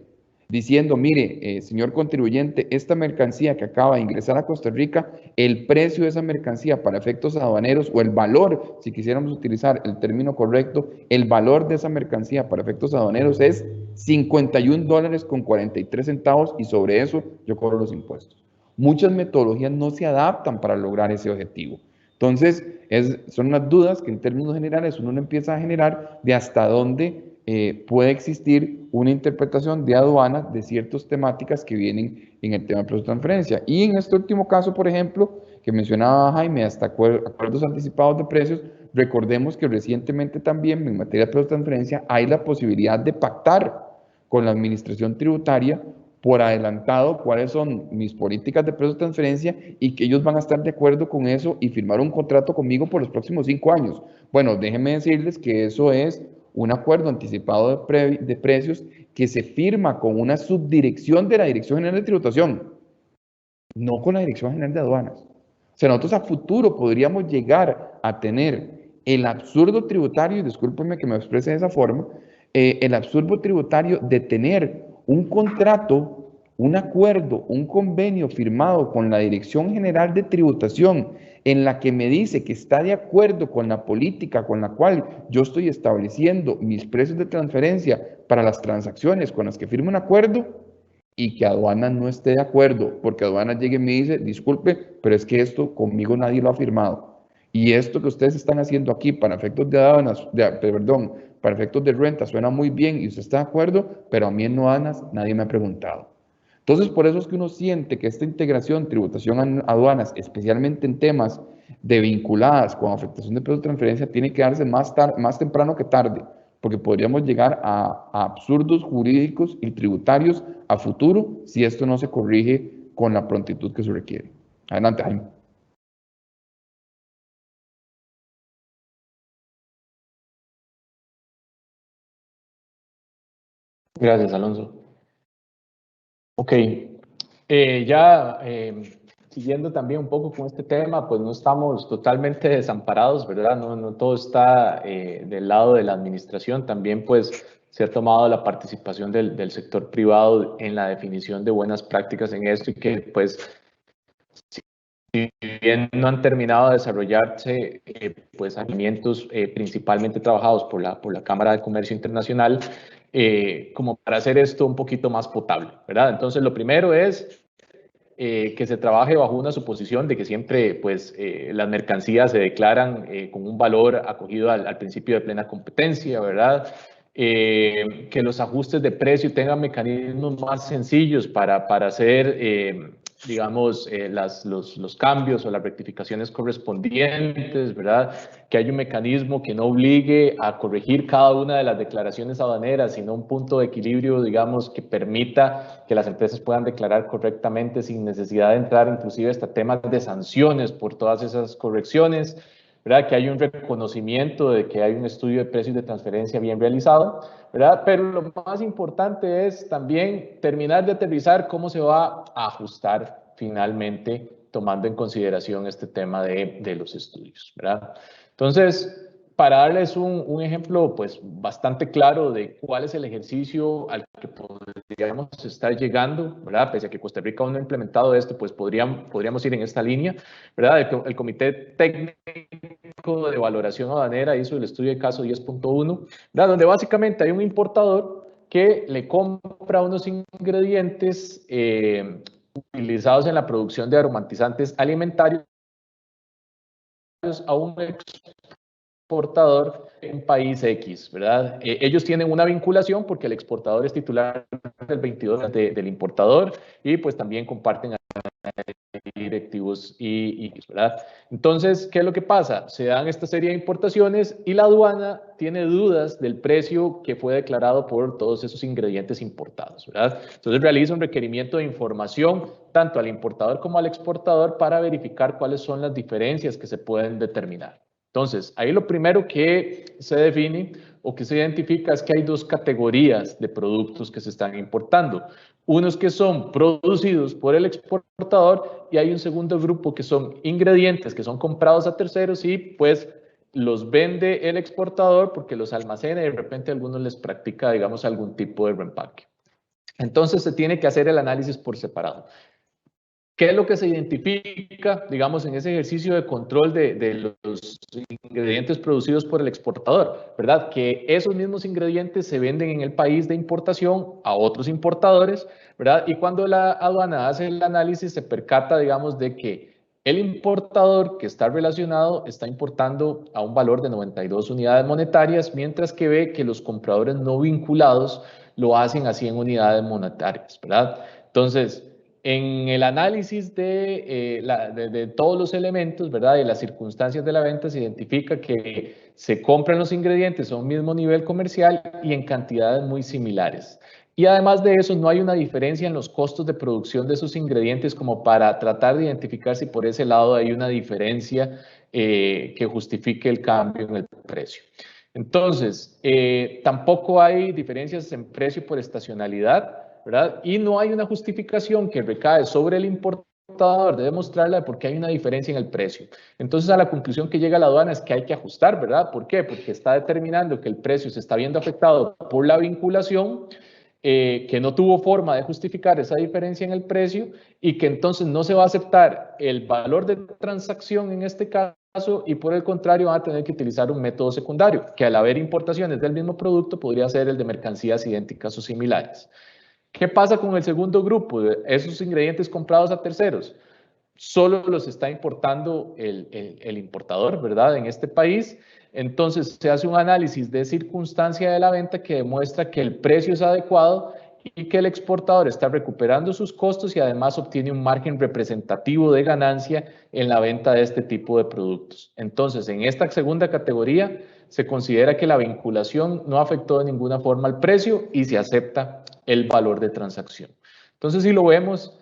diciendo, mire, señor contribuyente, esta mercancía que acaba de ingresar a Costa Rica, el precio de esa mercancía para efectos aduaneros, o el valor, si quisiéramos utilizar el término correcto, el valor de esa mercancía para efectos aduaneros es $51.43 y sobre eso yo cobro los impuestos. Muchas metodologías no se adaptan para lograr ese objetivo. Entonces, son unas dudas que en términos generales uno empieza a generar de hasta dónde puede existir una interpretación de aduanas de ciertas temáticas que vienen en el tema de precios de transferencia. Y en este último caso, por ejemplo, que mencionaba Jaime, hasta acuerdos anticipados de precios, recordemos que recientemente también en materia de precios de transferencia hay la posibilidad de pactar con la administración tributaria por adelantado cuáles son mis políticas de precios de transferencia y que ellos van a estar de acuerdo con eso y firmar un contrato conmigo por los próximos 5 años. Bueno, déjenme decirles que eso es un acuerdo anticipado de precios que se firma con una subdirección de la Dirección General de Tributación, no con la Dirección General de Aduanas. O sea, nosotros a futuro podríamos llegar a tener el absurdo tributario, y discúlpenme que me exprese de esa forma, el absurdo tributario de tener un contrato, un acuerdo, un convenio firmado con la Dirección General de Tributación en la que me dice que está de acuerdo con la política con la cual yo estoy estableciendo mis precios de transferencia para las transacciones con las que firmo un acuerdo, y que aduanas no esté de acuerdo, porque aduanas llegue y me dice, disculpe, pero es que esto conmigo nadie lo ha firmado. Y esto que ustedes están haciendo aquí para efectos de aduanas, para efectos de renta suena muy bien y usted está de acuerdo, pero a mí en aduanas nadie me ha preguntado. Entonces, por eso es que uno siente que esta integración, tributación aduanas, especialmente en temas de vinculadas con afectación de precios de transferencia, tiene que darse más temprano que tarde, porque podríamos llegar a absurdos jurídicos y tributarios a futuro si esto no se corrige con la prontitud que se requiere. Adelante, Jaime. Gracias, Alonso. Ok, ya siguiendo también un poco con este tema, pues no estamos totalmente desamparados, ¿verdad? No todo está del lado de la administración, también pues se ha tomado la participación del sector privado en la definición de buenas prácticas en esto y que pues si bien no han terminado de desarrollarse pues alineamientos principalmente trabajados por la Cámara de Comercio Internacional, como para hacer esto un poquito más potable, ¿verdad? Entonces, lo primero es que se trabaje bajo una suposición de que siempre pues, las mercancías se declaran con un valor acogido al principio de plena competencia, ¿verdad? Que los ajustes de precio tengan mecanismos más sencillos para hacer, digamos, los cambios o las rectificaciones correspondientes, ¿verdad? Que haya un mecanismo que no obligue a corregir cada una de las declaraciones aduaneras, sino un punto de equilibrio, digamos, que permita que las empresas puedan declarar correctamente sin necesidad de entrar inclusive hasta temas de sanciones por todas esas correcciones, ¿verdad? Que hay un reconocimiento de que hay un estudio de precios de transferencia bien realizado, ¿verdad? Pero lo más importante es también terminar de aterrizar cómo se va a ajustar finalmente, tomando en consideración este tema de los estudios, ¿verdad? Entonces, para darles un ejemplo pues, bastante claro de cuál es el ejercicio al que podríamos estar llegando, ¿verdad? Pese a que Costa Rica aún no ha implementado esto, pues podríamos ir en esta línea, ¿verdad? El Comité Técnico de Valoración Aduanera hizo el estudio de caso 10.1, ¿verdad? Donde básicamente hay un importador que le compra unos ingredientes utilizados en la producción de aromatizantes alimentarios a un exportador en país X, ¿verdad? Ellos tienen una vinculación porque el exportador es titular del 22 del importador y pues también comparten directivos ¿verdad? Entonces, ¿qué es lo que pasa? Se dan esta serie de importaciones y la aduana tiene dudas del precio que fue declarado por todos esos ingredientes importados, ¿verdad? Entonces realiza un requerimiento de información tanto al importador como al exportador para verificar cuáles son las diferencias que se pueden determinar. Entonces, ahí lo primero que se define o que se identifica es que hay dos categorías de productos que se están importando. Unos que son producidos por el exportador y hay un segundo grupo que son ingredientes que son comprados a terceros y pues los vende el exportador porque los almacena y de repente a algunos les practica, digamos, algún tipo de reempaque. Entonces se tiene que hacer el análisis por separado. ¿Qué es lo que se identifica, digamos, en ese ejercicio de control de los ingredientes producidos por el exportador? ¿Verdad? Que esos mismos ingredientes se venden en el país de importación a otros importadores, ¿verdad? Y cuando la aduana hace el análisis se percata, digamos, de que el importador que está relacionado está importando a un valor de 92 unidades monetarias, mientras que ve que los compradores no vinculados lo hacen a 100 unidades monetarias, ¿verdad? Entonces, en el análisis de todos los elementos, ¿verdad? De las circunstancias de la venta, se identifica que se compran los ingredientes a un mismo nivel comercial y en cantidades muy similares. Y además de eso, no hay una diferencia en los costos de producción de esos ingredientes como para tratar de identificar si por ese lado hay una diferencia que justifique el cambio en el precio. Entonces, tampoco hay diferencias en precio por estacionalidad, ¿verdad? Y no hay una justificación que recae sobre el importador de demostrarla porque hay una diferencia en el precio. Entonces, a la conclusión que llega la aduana es que hay que ajustar, ¿verdad? ¿Por qué? Porque está determinando que el precio se está viendo afectado por la vinculación, que no tuvo forma de justificar esa diferencia en el precio y que entonces no se va a aceptar el valor de transacción en este caso y por el contrario van a tener que utilizar un método secundario, que al haber importaciones del mismo producto podría ser el de mercancías idénticas o similares. ¿Qué pasa con el segundo grupo? Esos ingredientes comprados a terceros. Solo los está importando el importador, ¿verdad? En este país. Entonces se hace un análisis de circunstancia de la venta que demuestra que el precio es adecuado y que el exportador está recuperando sus costos y además obtiene un margen representativo de ganancia en la venta de este tipo de productos. Entonces, en esta segunda categoría se considera que la vinculación no afectó de ninguna forma al precio y se acepta el valor de transacción. Entonces, si lo vemos,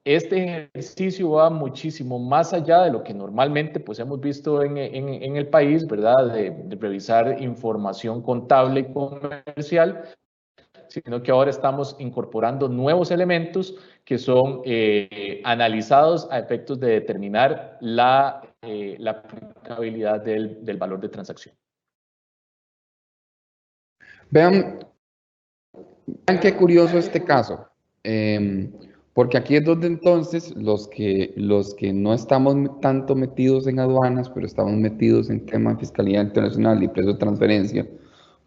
este ejercicio va muchísimo más allá de lo que normalmente pues, hemos visto en el país, ¿verdad? De revisar información contable y comercial, sino que ahora estamos incorporando nuevos elementos que son analizados a efectos de determinar la aplicabilidad del valor de transacción. Vean qué curioso este caso, porque aquí es donde entonces los que no estamos tanto metidos en aduanas, pero estamos metidos en temas de fiscalidad internacional y precio de transferencia,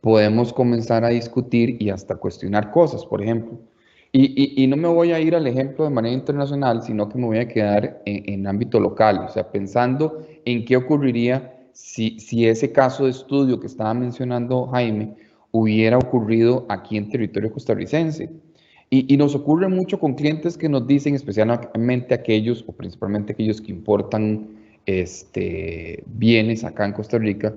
podemos comenzar a discutir y hasta cuestionar cosas, por ejemplo. Y no me voy a ir al ejemplo de manera internacional, sino que me voy a quedar en ámbito local, o sea, pensando en qué ocurriría si ese caso de estudio que estaba mencionando Jaime hubiera ocurrido aquí en territorio costarricense. Y nos ocurre mucho con clientes que nos dicen, especialmente aquellos, o principalmente aquellos que importan bienes acá en Costa Rica,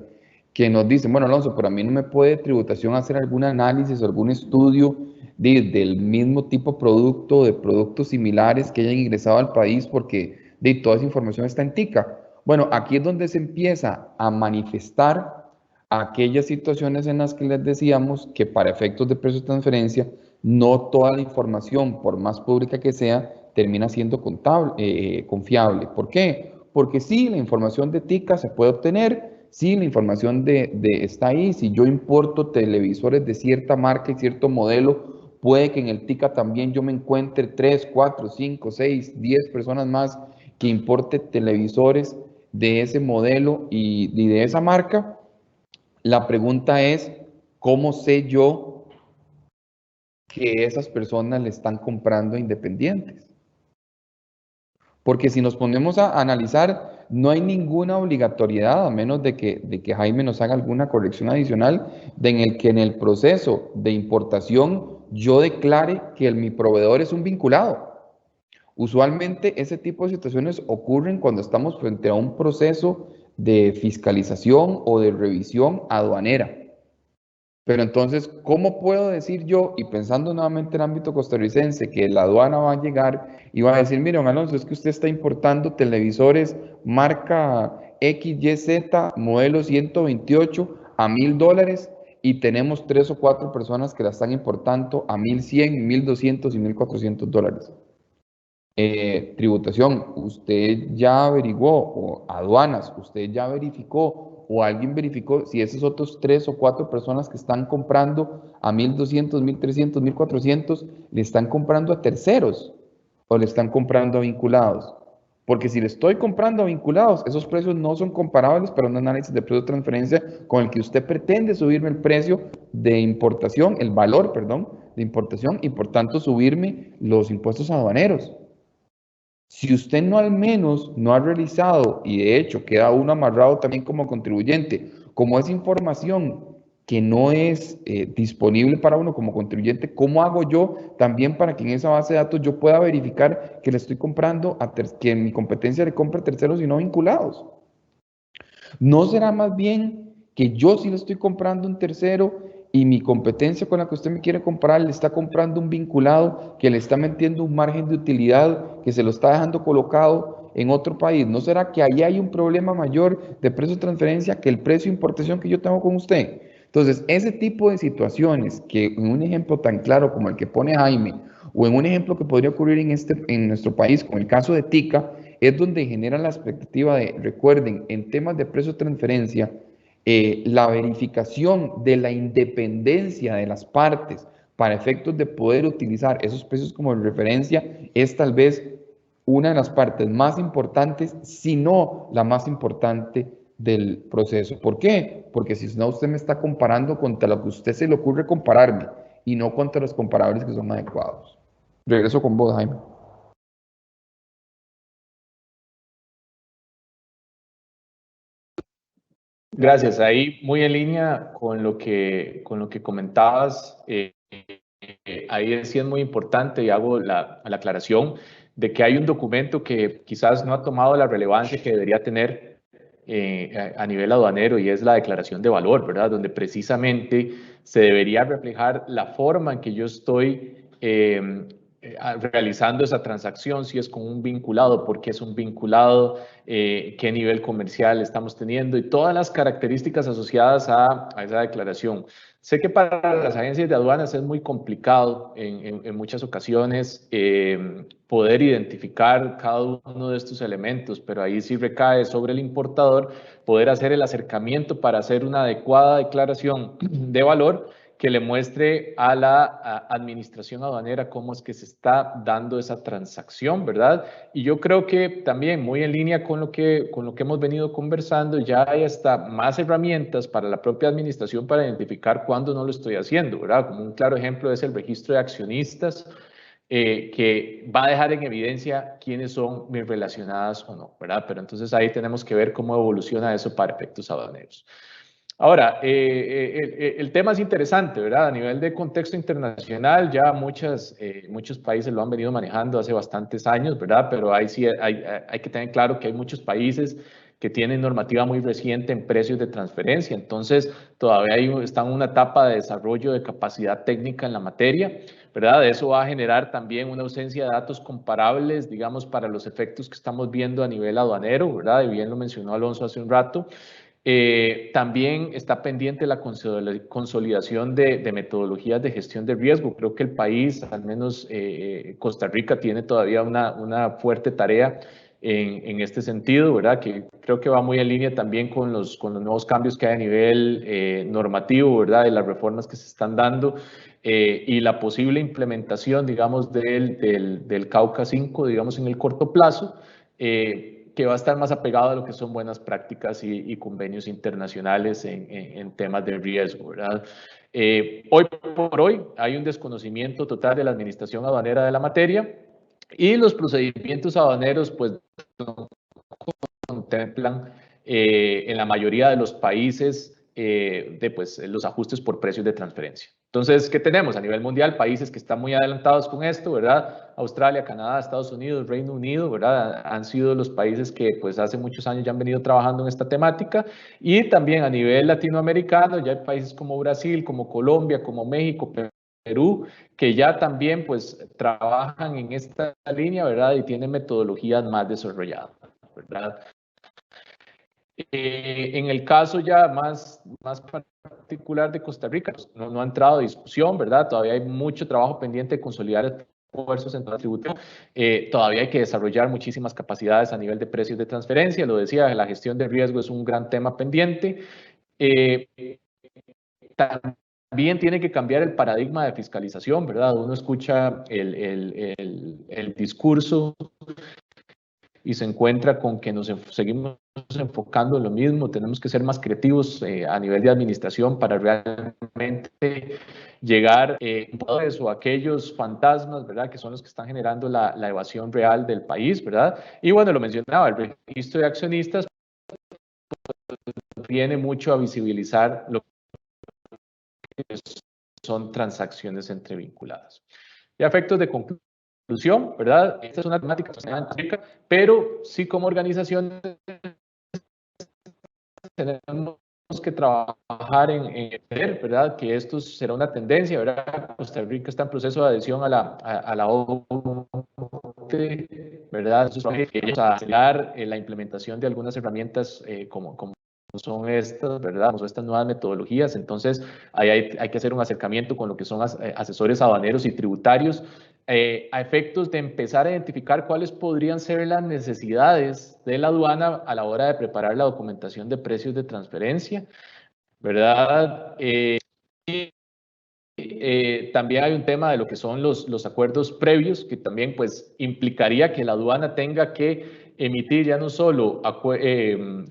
que nos dicen, bueno, Alonso, pero a mí no me puede tributación hacer algún análisis o algún estudio del mismo tipo de producto, de productos similares que hayan ingresado al país, porque toda esa información está en TICA. Bueno, aquí es donde se empieza a manifestar aquellas situaciones en las que les decíamos que para efectos de precio de transferencia, no toda la información, por más pública que sea, termina siendo confiable. ¿Por qué? Porque sí, la información de TICA se puede obtener, sí, la información está ahí. Si yo importo televisores de cierta marca y cierto modelo, puede que en el TICA también yo me encuentre 3, 4, 5, 6, 10 personas más que importe televisores de ese modelo y de esa marca. La pregunta es, ¿cómo sé yo que esas personas le están comprando a independientes? Porque si nos ponemos a analizar, no hay ninguna obligatoriedad, a menos de que Jaime nos haga alguna corrección adicional, en el que en el proceso de importación yo declare que mi proveedor es un vinculado. Usualmente ese tipo de situaciones ocurren cuando estamos frente a un proceso de fiscalización o de revisión aduanera. Pero entonces, ¿cómo puedo decir yo, y pensando nuevamente en el ámbito costarricense, que la aduana va a llegar y va a decir, mire, don Alonso, es que usted está importando televisores marca XYZ, modelo 128 a $1,000 y tenemos 3 o 4 personas que la están importando a 1,100, 1,200 y $1,400? Tributación, usted ya averiguó, o aduanas, usted ya verificó, o alguien verificó si esos otros 3 o 4 personas que están comprando a 1,200, 1,300, 1,400, le están comprando a terceros o le están comprando a vinculados. Porque si le estoy comprando a vinculados, esos precios no son comparables para un análisis de precio de transferencia con el que usted pretende subirme el precio de importación, el valor, perdón, de importación, y por tanto subirme los impuestos aduaneros. Si usted no al menos no ha realizado, y de hecho queda uno amarrado también como contribuyente, como es información que no es disponible para uno como contribuyente, ¿cómo hago yo también para que en esa base de datos yo pueda verificar que le estoy comprando, que en mi competencia le compre a terceros y no vinculados? ¿No será más bien que yo sí le estoy comprando un tercero y mi competencia con la que usted me quiere comprar le está comprando un vinculado que le está metiendo un margen de utilidad que se lo está dejando colocado en otro país? ¿No será que ahí hay un problema mayor de precio de transferencia que el precio de importación que yo tengo con usted? Entonces, ese tipo de situaciones que en un ejemplo tan claro como el que pone Jaime, o en un ejemplo que podría ocurrir en nuestro país, como el caso de TICA, es donde genera la expectativa de, recuerden, en temas de precio de transferencia, la verificación de la independencia de las partes para efectos de poder utilizar esos precios como referencia es tal vez una de las partes más importantes, si no la más importante del proceso. ¿Por qué? Porque si no, usted me está comparando contra lo que a usted se le ocurre compararme y no contra los comparables que son adecuados. Regreso con vos, Jaime. Gracias. Ahí muy en línea con lo que comentabas. Ahí sí es muy importante y hago la aclaración de que hay un documento que quizás no ha tomado la relevancia que debería tener a nivel aduanero, y es la declaración de valor, ¿verdad? Donde precisamente se debería reflejar la forma en que yo estoy realizando esa transacción, si es con un vinculado, por qué es un vinculado, qué nivel comercial estamos teniendo y todas las características asociadas a esa declaración. Sé que para las agencias de aduanas es muy complicado en muchas ocasiones poder identificar cada uno de estos elementos, pero ahí sí recae sobre el importador poder hacer el acercamiento para hacer una adecuada declaración de valor que le muestre a la administración aduanera cómo es que se está dando esa transacción, ¿verdad? Y yo creo que también muy en línea con lo que hemos venido conversando, ya hay hasta más herramientas para la propia administración para identificar cuándo no lo estoy haciendo, ¿verdad? Como un claro ejemplo es el registro de accionistas, que va a dejar en evidencia quiénes son mis relacionadas o no, ¿verdad? Pero entonces ahí tenemos que ver cómo evoluciona eso para efectos aduaneros. Ahora, el tema es interesante, ¿verdad? A nivel de contexto internacional, ya muchos países lo han venido manejando hace bastantes años, ¿verdad? Pero ahí sí hay que tener claro que hay muchos países que tienen normativa muy reciente en precios de transferencia, entonces todavía están en una etapa de desarrollo de capacidad técnica en la materia, ¿verdad? Eso va a generar también una ausencia de datos comparables, digamos, para los efectos que estamos viendo a nivel aduanero, ¿verdad? Y bien lo mencionó Alonso hace un rato. También está pendiente la consolidación de metodologías de gestión de riesgo. Creo que el país, al menos Costa Rica, tiene todavía una fuerte tarea en este sentido, ¿verdad? Que creo que va muy en línea también con los nuevos cambios que hay a nivel normativo, ¿verdad? De las reformas que se están dando y la posible implementación, digamos, del Cauca 5, digamos, en el corto plazo. Que va a estar más apegado a lo que son buenas prácticas y convenios internacionales en temas de riesgo, ¿verdad? Hoy por hoy hay un desconocimiento total de la administración aduanera de la materia y los procedimientos aduaneros pues no contemplan en la mayoría de los países los ajustes por precios de transferencia. Entonces, ¿qué tenemos? A nivel mundial, países que están muy adelantados con esto, ¿verdad? Australia, Canadá, Estados Unidos, Reino Unido, ¿verdad? Han sido los países que pues hace muchos años ya han venido trabajando en esta temática, y también a nivel latinoamericano ya hay países como Brasil, como Colombia, como México, Perú, que ya también pues trabajan en esta línea, ¿verdad? Y tienen metodologías más desarrolladas, ¿verdad? En el caso ya más particular de Costa Rica, pues no ha entrado a discusión, ¿verdad? Todavía hay mucho trabajo pendiente de consolidar esfuerzos en toda la tributación. Todavía hay que desarrollar muchísimas capacidades a nivel de precios de transferencia. Lo decía, la gestión de riesgo es un gran tema pendiente. También tiene que cambiar el paradigma de fiscalización, ¿verdad? Uno escucha el discurso y se encuentra con que nos seguimos enfocando en lo mismo. Tenemos que ser más creativos a nivel de administración para realmente llegar o aquellos fantasmas, ¿verdad?, que son los que están generando la evasión real del país, ¿verdad? Y bueno, lo mencionaba, el registro de accionistas viene mucho a visibilizar lo que son transacciones entrevinculadas. Y a efectos de conclusión, ¿verdad? Esta es una temática pero sí, como organización tenemos que trabajar en ver, ¿verdad?, que esto será una tendencia, ¿verdad? Costa Rica está en proceso de adhesión a la OCDE, ¿verdad? Ellos a acelerar la implementación de algunas herramientas como son estas, ¿verdad? Como son estas nuevas metodologías. Entonces, ahí hay que hacer un acercamiento con lo que son asesores aduaneros y tributarios, a efectos de empezar a identificar cuáles podrían ser las necesidades de la aduana a la hora de preparar la documentación de precios de transferencia, ¿verdad? También hay un tema de lo que son los acuerdos previos, que también pues implicaría que la aduana tenga que emitir ya no solo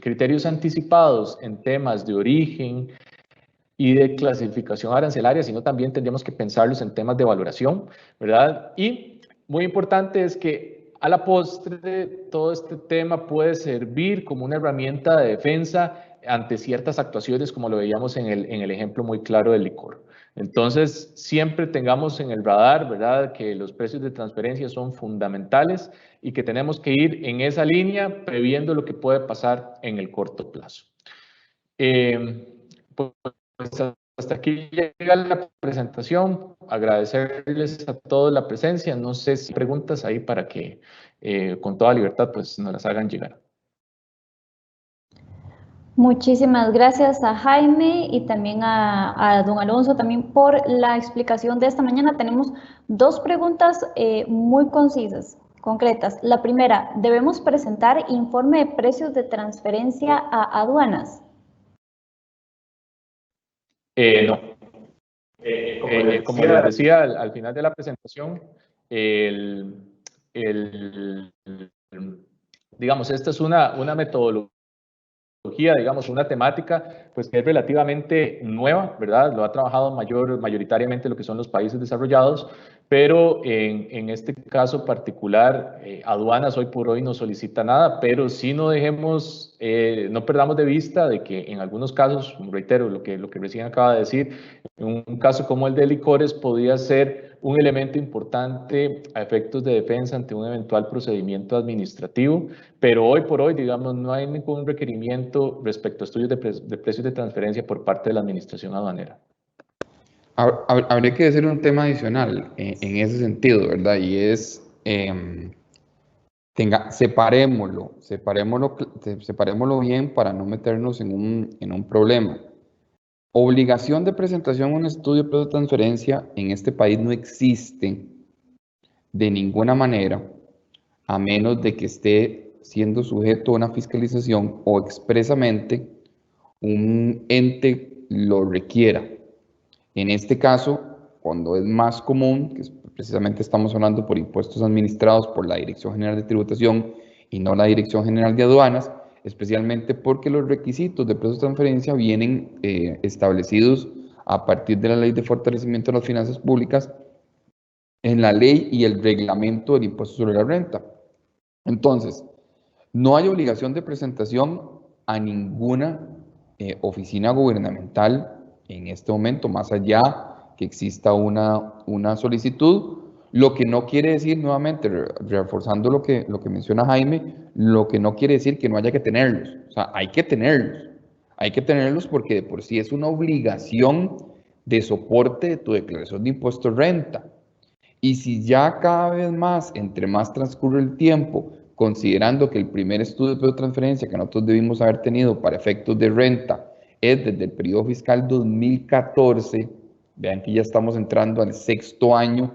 criterios anticipados en temas de origen y de clasificación arancelaria, sino también tendríamos que pensarlos en temas de valoración, ¿verdad? Y muy importante es que a la postre todo este tema puede servir como una herramienta de defensa ante ciertas actuaciones, como lo veíamos en el ejemplo muy claro del licor. Entonces, siempre tengamos en el radar, ¿verdad?, que los precios de transferencia son fundamentales y que tenemos que ir en esa línea previendo lo que puede pasar en el corto plazo. Pues hasta aquí llega la presentación. Agradecerles a todos la presencia. No sé si hay preguntas ahí para que con toda libertad pues nos las hagan llegar. Muchísimas gracias a Jaime y también a don Alonso también por la explicación de esta mañana. Tenemos dos preguntas muy concisas, concretas. La primera, ¿debemos presentar informe de precios de transferencia a aduanas? No. Como les decía al final de la presentación, digamos, esta es una metodología, digamos, una temática pues que es relativamente nueva, ¿verdad? Lo ha trabajado mayoritariamente lo que son los países desarrollados, pero en este caso particular, aduanas hoy por hoy no solicita nada, pero sí no dejemos, no perdamos de vista de que en algunos casos, reitero lo que recién acaba de decir, en un caso como el de licores podría ser un elemento importante a efectos de defensa ante un eventual procedimiento administrativo, pero hoy por hoy, digamos, no hay ningún requerimiento respecto a estudios de precios de transferencia por parte de la administración aduanera. Habría que decir un tema adicional en ese sentido, ¿verdad? Y es, separémoslo bien para no meternos en un problema. Obligación de presentación de un estudio de precios de transferencia en este país no existe de ninguna manera, a menos de que esté siendo sujeto a una fiscalización o expresamente un ente lo requiera. En este caso, cuando es más común, que precisamente estamos hablando por impuestos administrados por la Dirección General de Tributación y no la Dirección General de Aduanas, especialmente porque los requisitos de precios de transferencia vienen establecidos a partir de la Ley de Fortalecimiento de las Finanzas Públicas en la ley y el reglamento del impuesto sobre la renta. Entonces, No hay obligación de presentación a ninguna oficina gubernamental en este momento, más allá que exista una solicitud, lo que no quiere decir, nuevamente, reforzando lo que menciona Jaime, lo que no quiere decir que no haya que tenerlos. O sea, hay que tenerlos porque de por sí es una obligación de soporte de tu declaración de impuesto de renta. Y si ya cada vez más, entre más transcurre el tiempo, considerando que el primer estudio de transferencia que nosotros debimos haber tenido para efectos de renta es desde el periodo fiscal 2014, vean que ya estamos entrando al sexto año,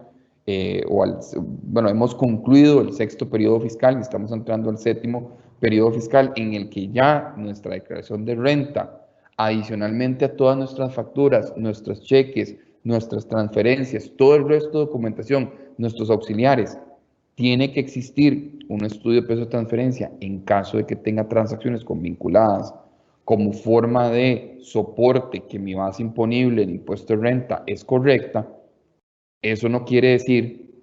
bueno, hemos concluido el sexto periodo fiscal y estamos entrando al séptimo periodo fiscal en el que ya nuestra declaración de renta, adicionalmente a todas nuestras facturas, nuestros cheques, nuestras transferencias, todo el resto de documentación, nuestros auxiliares, tiene que existir un estudio de peso de transferencia en caso de que tenga transacciones convinculadas como forma de soporte que mi base imponible en impuesto de renta es correcta. Eso no quiere decir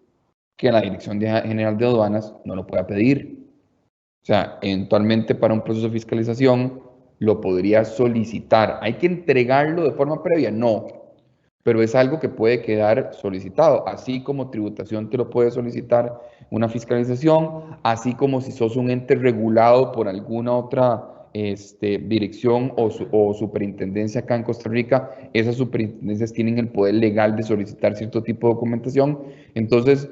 que la Dirección General de Aduanas no lo pueda pedir. O sea, eventualmente para un proceso de fiscalización lo podría solicitar. ¿Hay que entregarlo de forma previa? No, pero es algo que puede quedar solicitado, así como tributación te lo puede solicitar una fiscalización, así como si sos un ente regulado por alguna otra dirección o superintendencia acá en Costa Rica, esas superintendencias tienen el poder legal de solicitar cierto tipo de documentación. Entonces,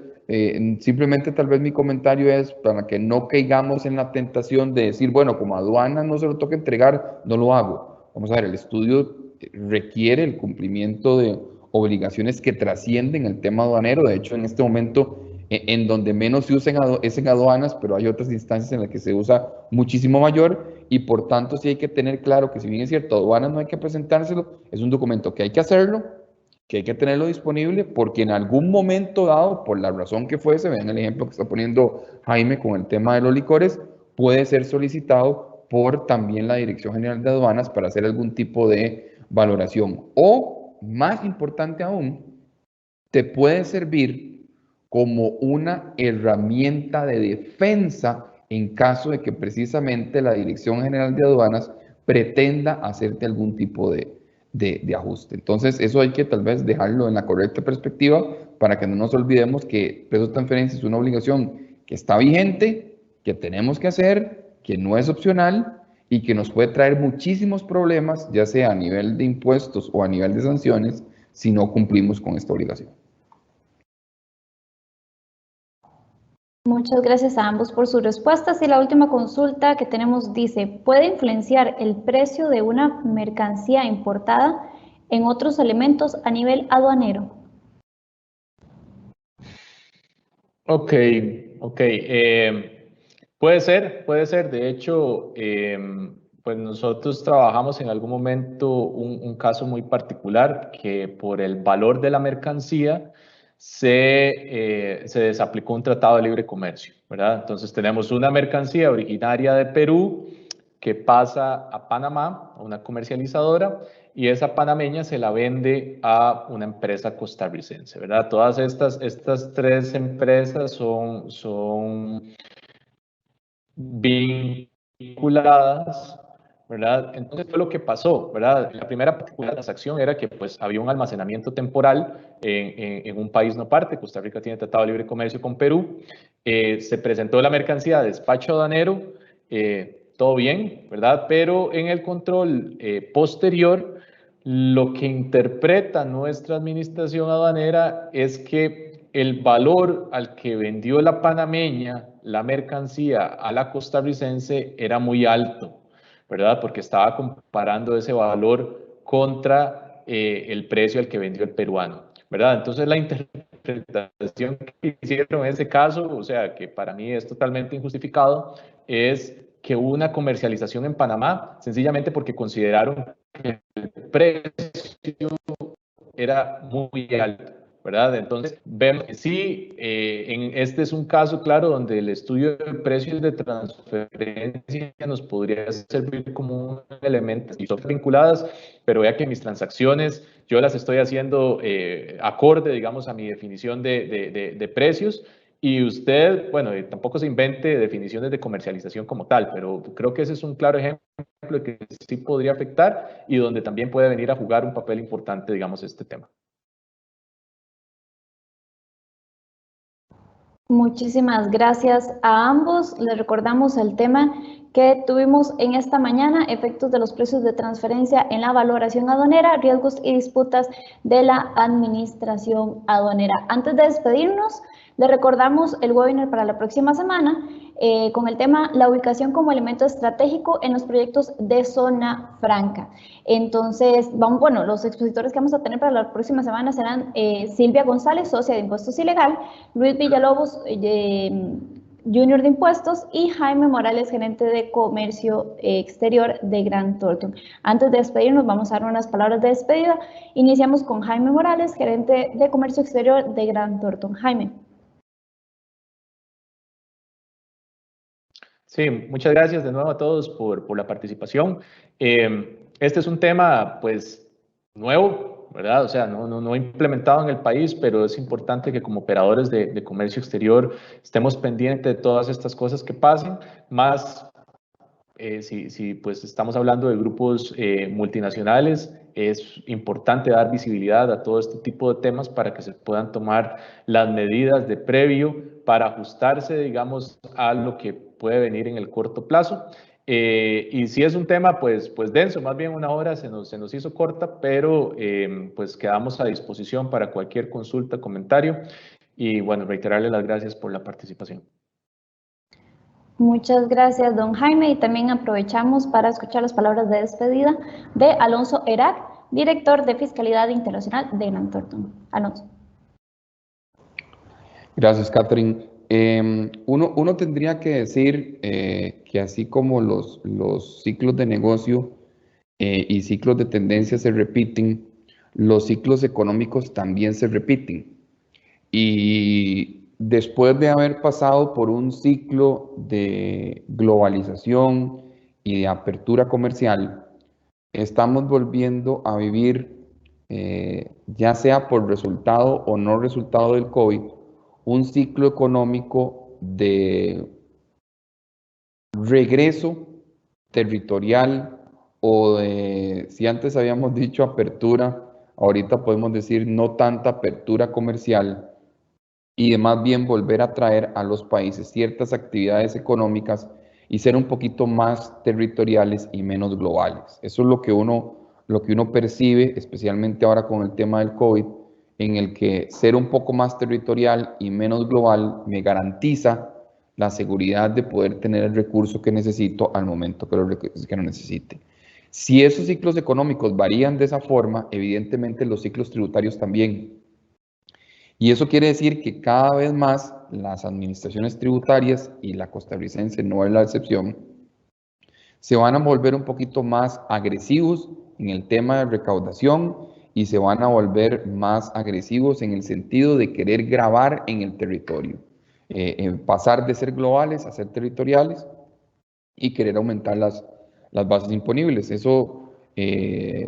simplemente tal vez mi comentario es para que no caigamos en la tentación de decir, bueno, como aduana no se lo toca entregar, no lo hago. Vamos a ver, el estudio requiere el cumplimiento de obligaciones que trascienden el tema aduanero. De hecho, en este momento, en donde menos se usa es en aduanas, pero hay otras instancias en las que se usa muchísimo mayor y por tanto sí hay que tener claro que si bien es cierto, aduanas no hay que presentárselo, es un documento que hay que hacerlo, que hay que tenerlo disponible porque en algún momento dado, por la razón que fuese, vean el ejemplo que está poniendo Jaime con el tema de los licores, puede ser solicitado por también la Dirección General de Aduanas para hacer algún tipo de valoración. O, más importante aún, te puede servir como una herramienta de defensa en caso de que precisamente la Dirección General de Aduanas pretenda hacerte algún tipo de ajuste. Entonces, eso hay que tal vez dejarlo en la correcta perspectiva para que no nos olvidemos que peso de transferencia es una obligación que está vigente, que tenemos que hacer, que no es opcional y que nos puede traer muchísimos problemas, ya sea a nivel de impuestos o a nivel de sanciones, si no cumplimos con esta obligación. Muchas gracias a ambos por sus respuestas. Y la última consulta que tenemos dice, ¿puede influenciar el precio de una mercancía importada en otros elementos a nivel aduanero? Ok. Puede ser. De hecho, pues nosotros trabajamos en algún momento un caso muy particular que por el valor de la mercancía se desaplicó un tratado de libre comercio, ¿verdad? Entonces tenemos una mercancía originaria de Perú que pasa a Panamá, a una comercializadora, y esa panameña se la vende a una empresa costarricense, ¿verdad? Todas estas tres empresas son vinculadas, ¿verdad? Entonces fue lo que pasó, ¿verdad? La primera particular transacción era que pues había un almacenamiento temporal en un país no parte. Costa Rica tiene tratado de libre comercio con Perú. Se presentó la mercancía a despacho aduanero, todo bien, ¿verdad? Pero en el control posterior, lo que interpreta nuestra administración aduanera es que el valor al que vendió la panameña la mercancía a la costarricense era muy alto, ¿verdad? Porque estaba comparando ese valor contra el precio al que vendió el peruano, ¿verdad? Entonces la interpretación que hicieron en ese caso, o sea, que para mí es totalmente injustificado, es que hubo una comercialización en Panamá sencillamente porque consideraron que el precio era muy alto, ¿verdad? Entonces, vemos que sí, este es un caso claro donde el estudio de precios de transferencia nos podría servir como un elemento, y son vinculadas, pero vea que mis transacciones yo las estoy haciendo acorde, digamos, a mi definición de precios, y usted, bueno, tampoco se invente definiciones de comercialización como tal, pero creo que ese es un claro ejemplo de que sí podría afectar y donde también puede venir a jugar un papel importante, digamos, este tema. Muchísimas gracias a ambos. Les recordamos el tema que tuvimos en esta mañana, efectos de los precios de transferencia en la valoración aduanera, riesgos y disputas de la administración aduanera. Antes de despedirnos, les recordamos el webinar para la próxima semana con el tema la ubicación como elemento estratégico en los proyectos de zona franca. Entonces, bueno, los expositores que vamos a tener para la próxima semana serán Silvia González, socia de Impuestos y Legal, Luis Villalobos, Junior de Impuestos, y Jaime Morales, gerente de Comercio Exterior de Grant Thornton. Antes de despedirnos, vamos a dar unas palabras de despedida. Iniciamos con Jaime Morales, gerente de Comercio Exterior de Grant Thornton. Jaime. Sí, muchas gracias de nuevo a todos por la participación. Este es un tema, pues, nuevo, ¿verdad? O sea, no implementado en el país, pero es importante que como operadores de comercio exterior estemos pendientes de todas estas cosas que pasen, más si pues estamos hablando de grupos multinacionales, es importante dar visibilidad a todo este tipo de temas para que se puedan tomar las medidas de previo para ajustarse, digamos, a lo que puede venir en el corto plazo. Y si es un tema pues denso, más bien una hora se nos hizo corta, pero pues quedamos a disposición para cualquier consulta, comentario, y bueno, reiterarle las gracias por la participación. Muchas gracias, don Jaime, y también aprovechamos para escuchar las palabras de despedida de Alonso Erac, director de Fiscalidad Internacional de Grant Thornton. Alonso. Gracias, Catherine. Uno tendría que decir que así como los ciclos de negocio y ciclos de tendencia se repiten, los ciclos económicos también se repiten. Y después de haber pasado por un ciclo de globalización y de apertura comercial, estamos volviendo a vivir, ya sea por resultado o no resultado del COVID, un ciclo económico de regreso territorial o de, si antes habíamos dicho apertura, ahorita podemos decir no tanta apertura comercial, y de más bien volver a traer a los países ciertas actividades económicas y ser un poquito más territoriales y menos globales. Eso es lo que uno percibe, especialmente ahora con el tema del COVID, en el que ser un poco más territorial y menos global me garantiza la seguridad de poder tener el recurso que necesito al momento que lo necesite. Si esos ciclos económicos varían de esa forma, evidentemente los ciclos tributarios también. Y eso quiere decir que cada vez más las administraciones tributarias, y la costarricense no es la excepción, se van a volver un poquito más agresivos en el tema de recaudación y se van a volver más agresivos en el sentido de querer gravar en el territorio, pasar de ser globales a ser territoriales y querer aumentar las bases imponibles. Eso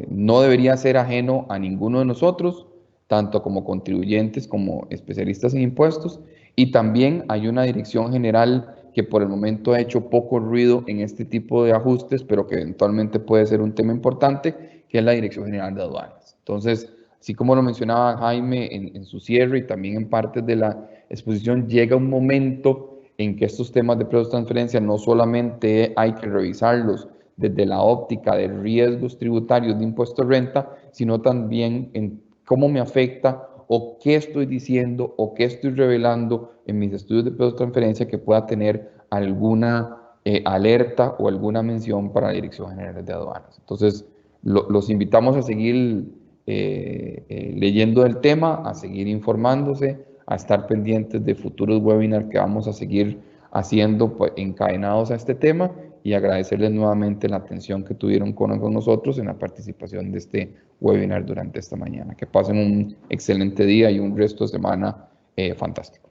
no debería ser ajeno a ninguno de nosotros, tanto como contribuyentes como especialistas en impuestos, y también hay una dirección general que por el momento ha hecho poco ruido en este tipo de ajustes, pero que eventualmente puede ser un tema importante, que es la Dirección General de Aduanas. Entonces, así como lo mencionaba Jaime en su cierre y también en partes de la exposición, llega un momento en que estos temas de precios de transferencia no solamente hay que revisarlos desde la óptica de riesgos tributarios de impuesto de renta, sino también en cómo me afecta o qué estoy diciendo o qué estoy revelando en mis estudios de precios de transferencia que pueda tener alguna alerta o alguna mención para la Dirección General de Aduanas. Entonces, los invitamos a seguir leyendo del tema, a seguir informándose, a estar pendientes de futuros webinars que vamos a seguir haciendo pues, encadenados a este tema, y agradecerles nuevamente la atención que tuvieron con nosotros en la participación de este webinar durante esta mañana. Que pasen un excelente día y un resto de semana fantástico.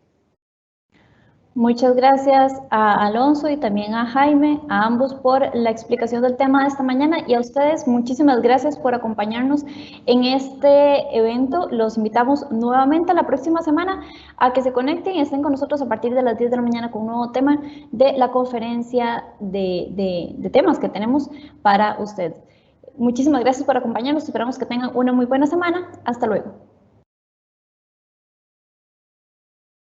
Muchas gracias a Alonso y también a Jaime, a ambos por la explicación del tema de esta mañana, y a ustedes muchísimas gracias por acompañarnos en este evento. Los invitamos nuevamente la próxima semana a que se conecten y estén con nosotros a partir de las 10 de la mañana con un nuevo tema de la conferencia de temas que tenemos para ustedes. Muchísimas gracias por acompañarnos, esperamos que tengan una muy buena semana. Hasta luego.